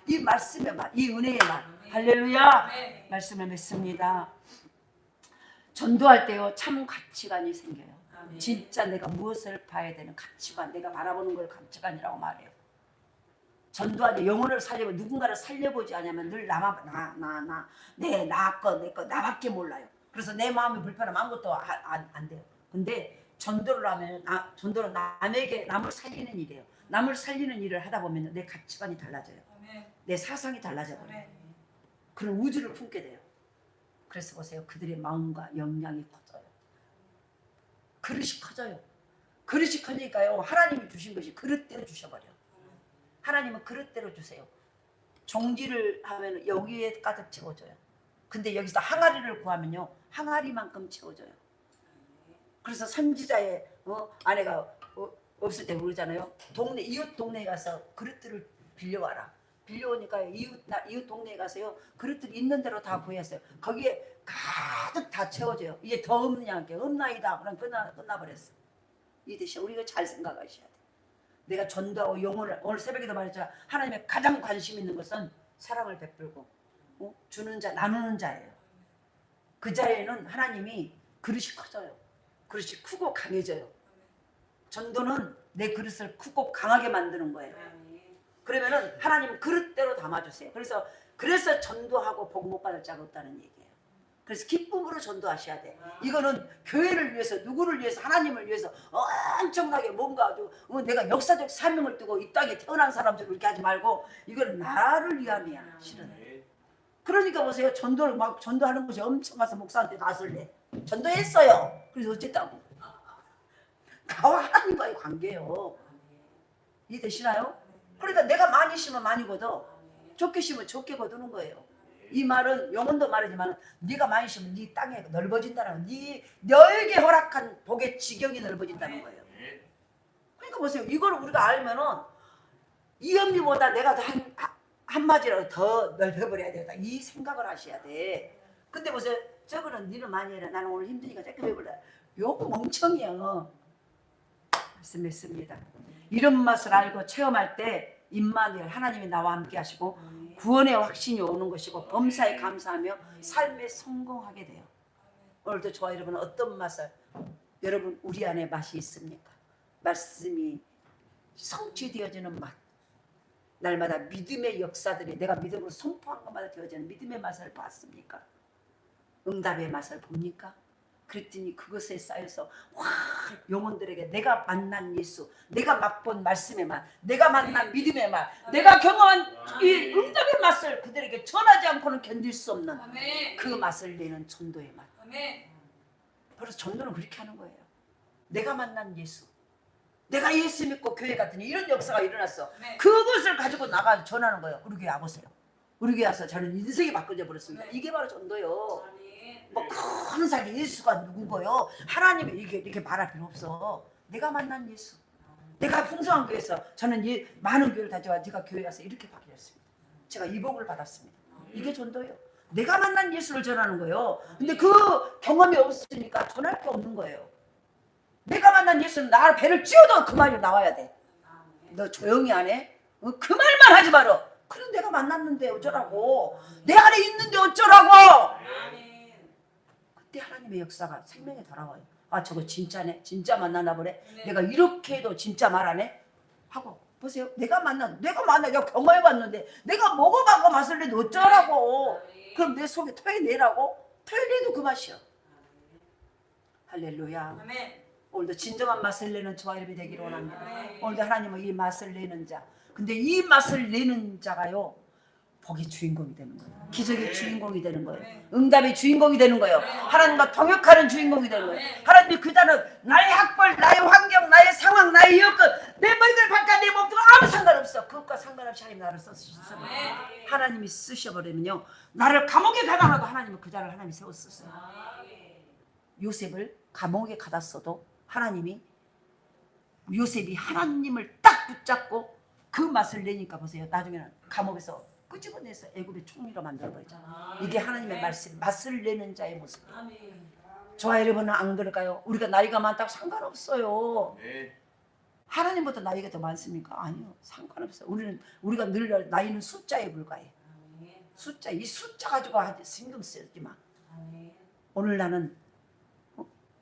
이 말씀의 맛, 이 은혜의 맛. 할렐루야. 말씀을 맺습니다. 전도할 때요 참 가치관이 생겨요. 아멘. 진짜 내가 무엇을 봐야 되는 가치관, 내가 바라보는 걸 가치관이라고 말해요. 전도할 때 영혼을 살려고 누군가를 살려보지 않으면 늘 내 거 나밖에 몰라요. 그래서 내 마음이 불편하면 아무것도 안 돼요. 근데 전도를 하면 전도는 남을 살리는 일이에요. 남을 살리는 일을 하다 보면 내 가치관이 달라져요. 아멘. 내 사상이 달라져버려요. 그런 우주를 품게 돼요. 그래서 보세요. 그들의 마음과 역량이 커져요. 그릇이 커져요. 그릇이 커지니까요. 하나님이 주신 것이 그릇대로 주셔버려. 하나님은 그릇대로 주세요. 종지를 하면 여기에 가득 채워줘요. 근데 여기서 항아리를 구하면요. 항아리만큼 채워줘요. 그래서 선지자의 아내가 없을 때 그러잖아요. 이웃 동네에 가서 그릇들을 빌려와라. 빌려오니까 이웃 동네에 가서요 그릇들 있는 대로 다 구했어요. 거기에 가득 다 채워져요. 이제 더 없느냐 없나이다. 그럼 끝나버렸어. 이 대신 우리가 잘 생각하셔야 돼. 내가 전도하고 영혼을 오늘 새벽에도 말했잖아. 하나님의 가장 관심 있는 것은 사랑을 베풀고 주는 자 나누는 자예요. 그 자에는 하나님이 그릇이 커져요. 그릇이 크고 강해져요. 전도는 내 그릇을 크고 강하게 만드는 거예요. 그러면은 하나님 그릇대로 담아주세요. 그래서 전도하고 복 못 받을 자가 없다는 얘기예요. 그래서 기쁨으로 전도하셔야 돼. 이거는 교회를 위해서, 누구를 위해서, 하나님을 위해서 엄청나게 뭔가 아주 내가 역사적 사명을 두고 이 땅에 태어난 사람들 그렇게 하지 말고 이거는 나를 위함이야 실은. 그러니까 보세요. 전도를 막 전도하는 것이 엄청 가서 목사한테 나설래. 전도했어요. 그래서 어쨌다고? 나와 하나님과의 관계예요. 이해되시나요? 그러니까 내가 많이 심으면 많이 거둬, 적게 심으면 적게 거두는 거예요. 이 말은 영혼도 말이지만 네가 많이 심으면 네 땅에 넓어진다는, 네 너에게 허락한 복의 지경이 넓어진다는 거예요. 그러니까 보세요. 이걸 우리가 알면은 이 언니보다 내가 한마디라도 더 넓혀버려야 되겠다 이 생각을 하셔야 돼. 근데 보세요. 저거는 니는 많이 해라, 나는 오늘 힘드니까 조금 해볼래. 요거 멍청이야. 말씀했습니다. 이런 맛을 알고 체험할 때 임마누엘 하나님이 나와 함께 하시고 구원의 확신이 오는 것이고 범사에 감사하며 삶에 성공하게 돼요. 오늘도 저와 여러분은 어떤 맛을, 여러분 우리 안에 맛이 있습니까? 말씀이 성취되어지는 맛, 날마다 믿음의 역사들이 내가 믿음으로 선포한 것마다 되어지는 믿음의 맛을 봤습니까? 응답의 맛을 봅니까? 그랬더니 그것에 쌓여서 와, 영혼들에게 내가 만난 예수, 내가 맛본 말씀의 맛, 내가 만난 믿음의 맛, 내가 경험한 이 응답의 맛을 그들에게 전하지 않고는 견딜 수 없는 그 맛을 내는 전도의 맛. 그래서 전도는 그렇게 하는 거예요. 내가 만난 예수, 내가 예수 믿고 교회 갔더니 이런 역사가 일어났어. 그것을 가지고 나가 전하는 거예요. 우리 교회 와보세요. 우리 교회 와서 저는 인생이 바뀌어져 버렸습니다. 이게 바로 전도요. 뭐 큰 사기 예수가 누구고요? 하나님이 이렇게 말할 필요 없어. 내가 만난 예수, 내가 풍성한 교회에서 저는 많은 교회를 다녀와 제가 교회 가서 이렇게 바뀌었습니다. 제가 이 복을 받았습니다. 이게 전도예요. 내가 만난 예수를 전하는 거예요. 근데 그 경험이 없으니까 전할 게 없는 거예요. 내가 만난 예수는 나 배를 찌워도 그 말이 나와야 돼. 너 조용히 안 해? 그 말만 하지 마라. 그럼 내가 만났는데 어쩌라고? 내 안에 있는데 어쩌라고? 그때 하나님의 역사가 생명에 돌아와요. 아, 저거 진짜네. 진짜 만나나 보네. 내가 이렇게 해도 진짜 말 안 해? 하고 보세요. 내가 내가 경험해봤는데 내가 먹어봐고 맛을 내도 어쩌라고? 그럼 내 속에 토해내라고? 토해내도 그 맛이야. 할렐루야. 오늘도 진정한 맛을 내는 저와 여러분이 되기를 원합니다. 오늘도 하나님은 이 맛을 내는 자. 근데 이 맛을 내는 자가요, 복의 주인공이 되는 거예요. 기적의 주인공이 되는 거예요. 응답의 주인공이 되는 거예요. 하나님과 동역하는 주인공이 되는 거예요. 하나님이 그 자는 나의 학벌, 나의 환경, 나의 상황, 나의 여건, 내 머리들 바깥 내 몸도 아무 상관없어. 그것과 상관없이 하나님 나를 쓰셨어요. 하나님이 쓰셔버리면요, 나를 감옥에 가다놔도 하나님은 그 자를 하나님이 세웠었어요. 요셉을 감옥에 가뒀어도 하나님이, 요셉이 하나님을 딱 붙잡고 그 맛을 내니까 보세요. 나중에는 감옥에서 끄집어내서 애굽의 총리로 만들어버리잖아. 이게 하나님의 말씀, 맛을 내는 자의 모습이에요. 저와 여러분은 안 그럴까요? 우리가 나이가 많다고 상관없어요. 하나님보다 나이가 더 많습니까? 아니요, 상관없어요. 우리가 늘 나이는 숫자에 불과해. 숫자, 이 숫자 가지고 신경 쓰지 마. 오늘 나는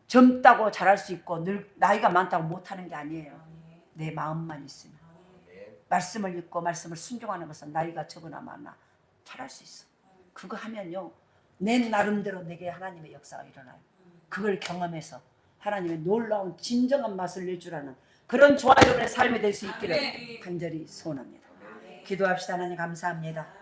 젊다고 잘할 수 있고 늘 나이가 많다고 못하는 게 아니에요. 내 마음만 있으면. 말씀을 읽고 말씀을 순종하는 것은 나이가 적으나 많나 잘할 수 있어. 그거 하면요, 내 나름대로 내게 하나님의 역사가 일어나요. 그걸 경험해서 하나님의 놀라운 진정한 맛을 내주라는 그런 저와 여러분의 삶이 될 수 있기를 간절히 소원합니다. 기도합시다. 하나님 감사합니다.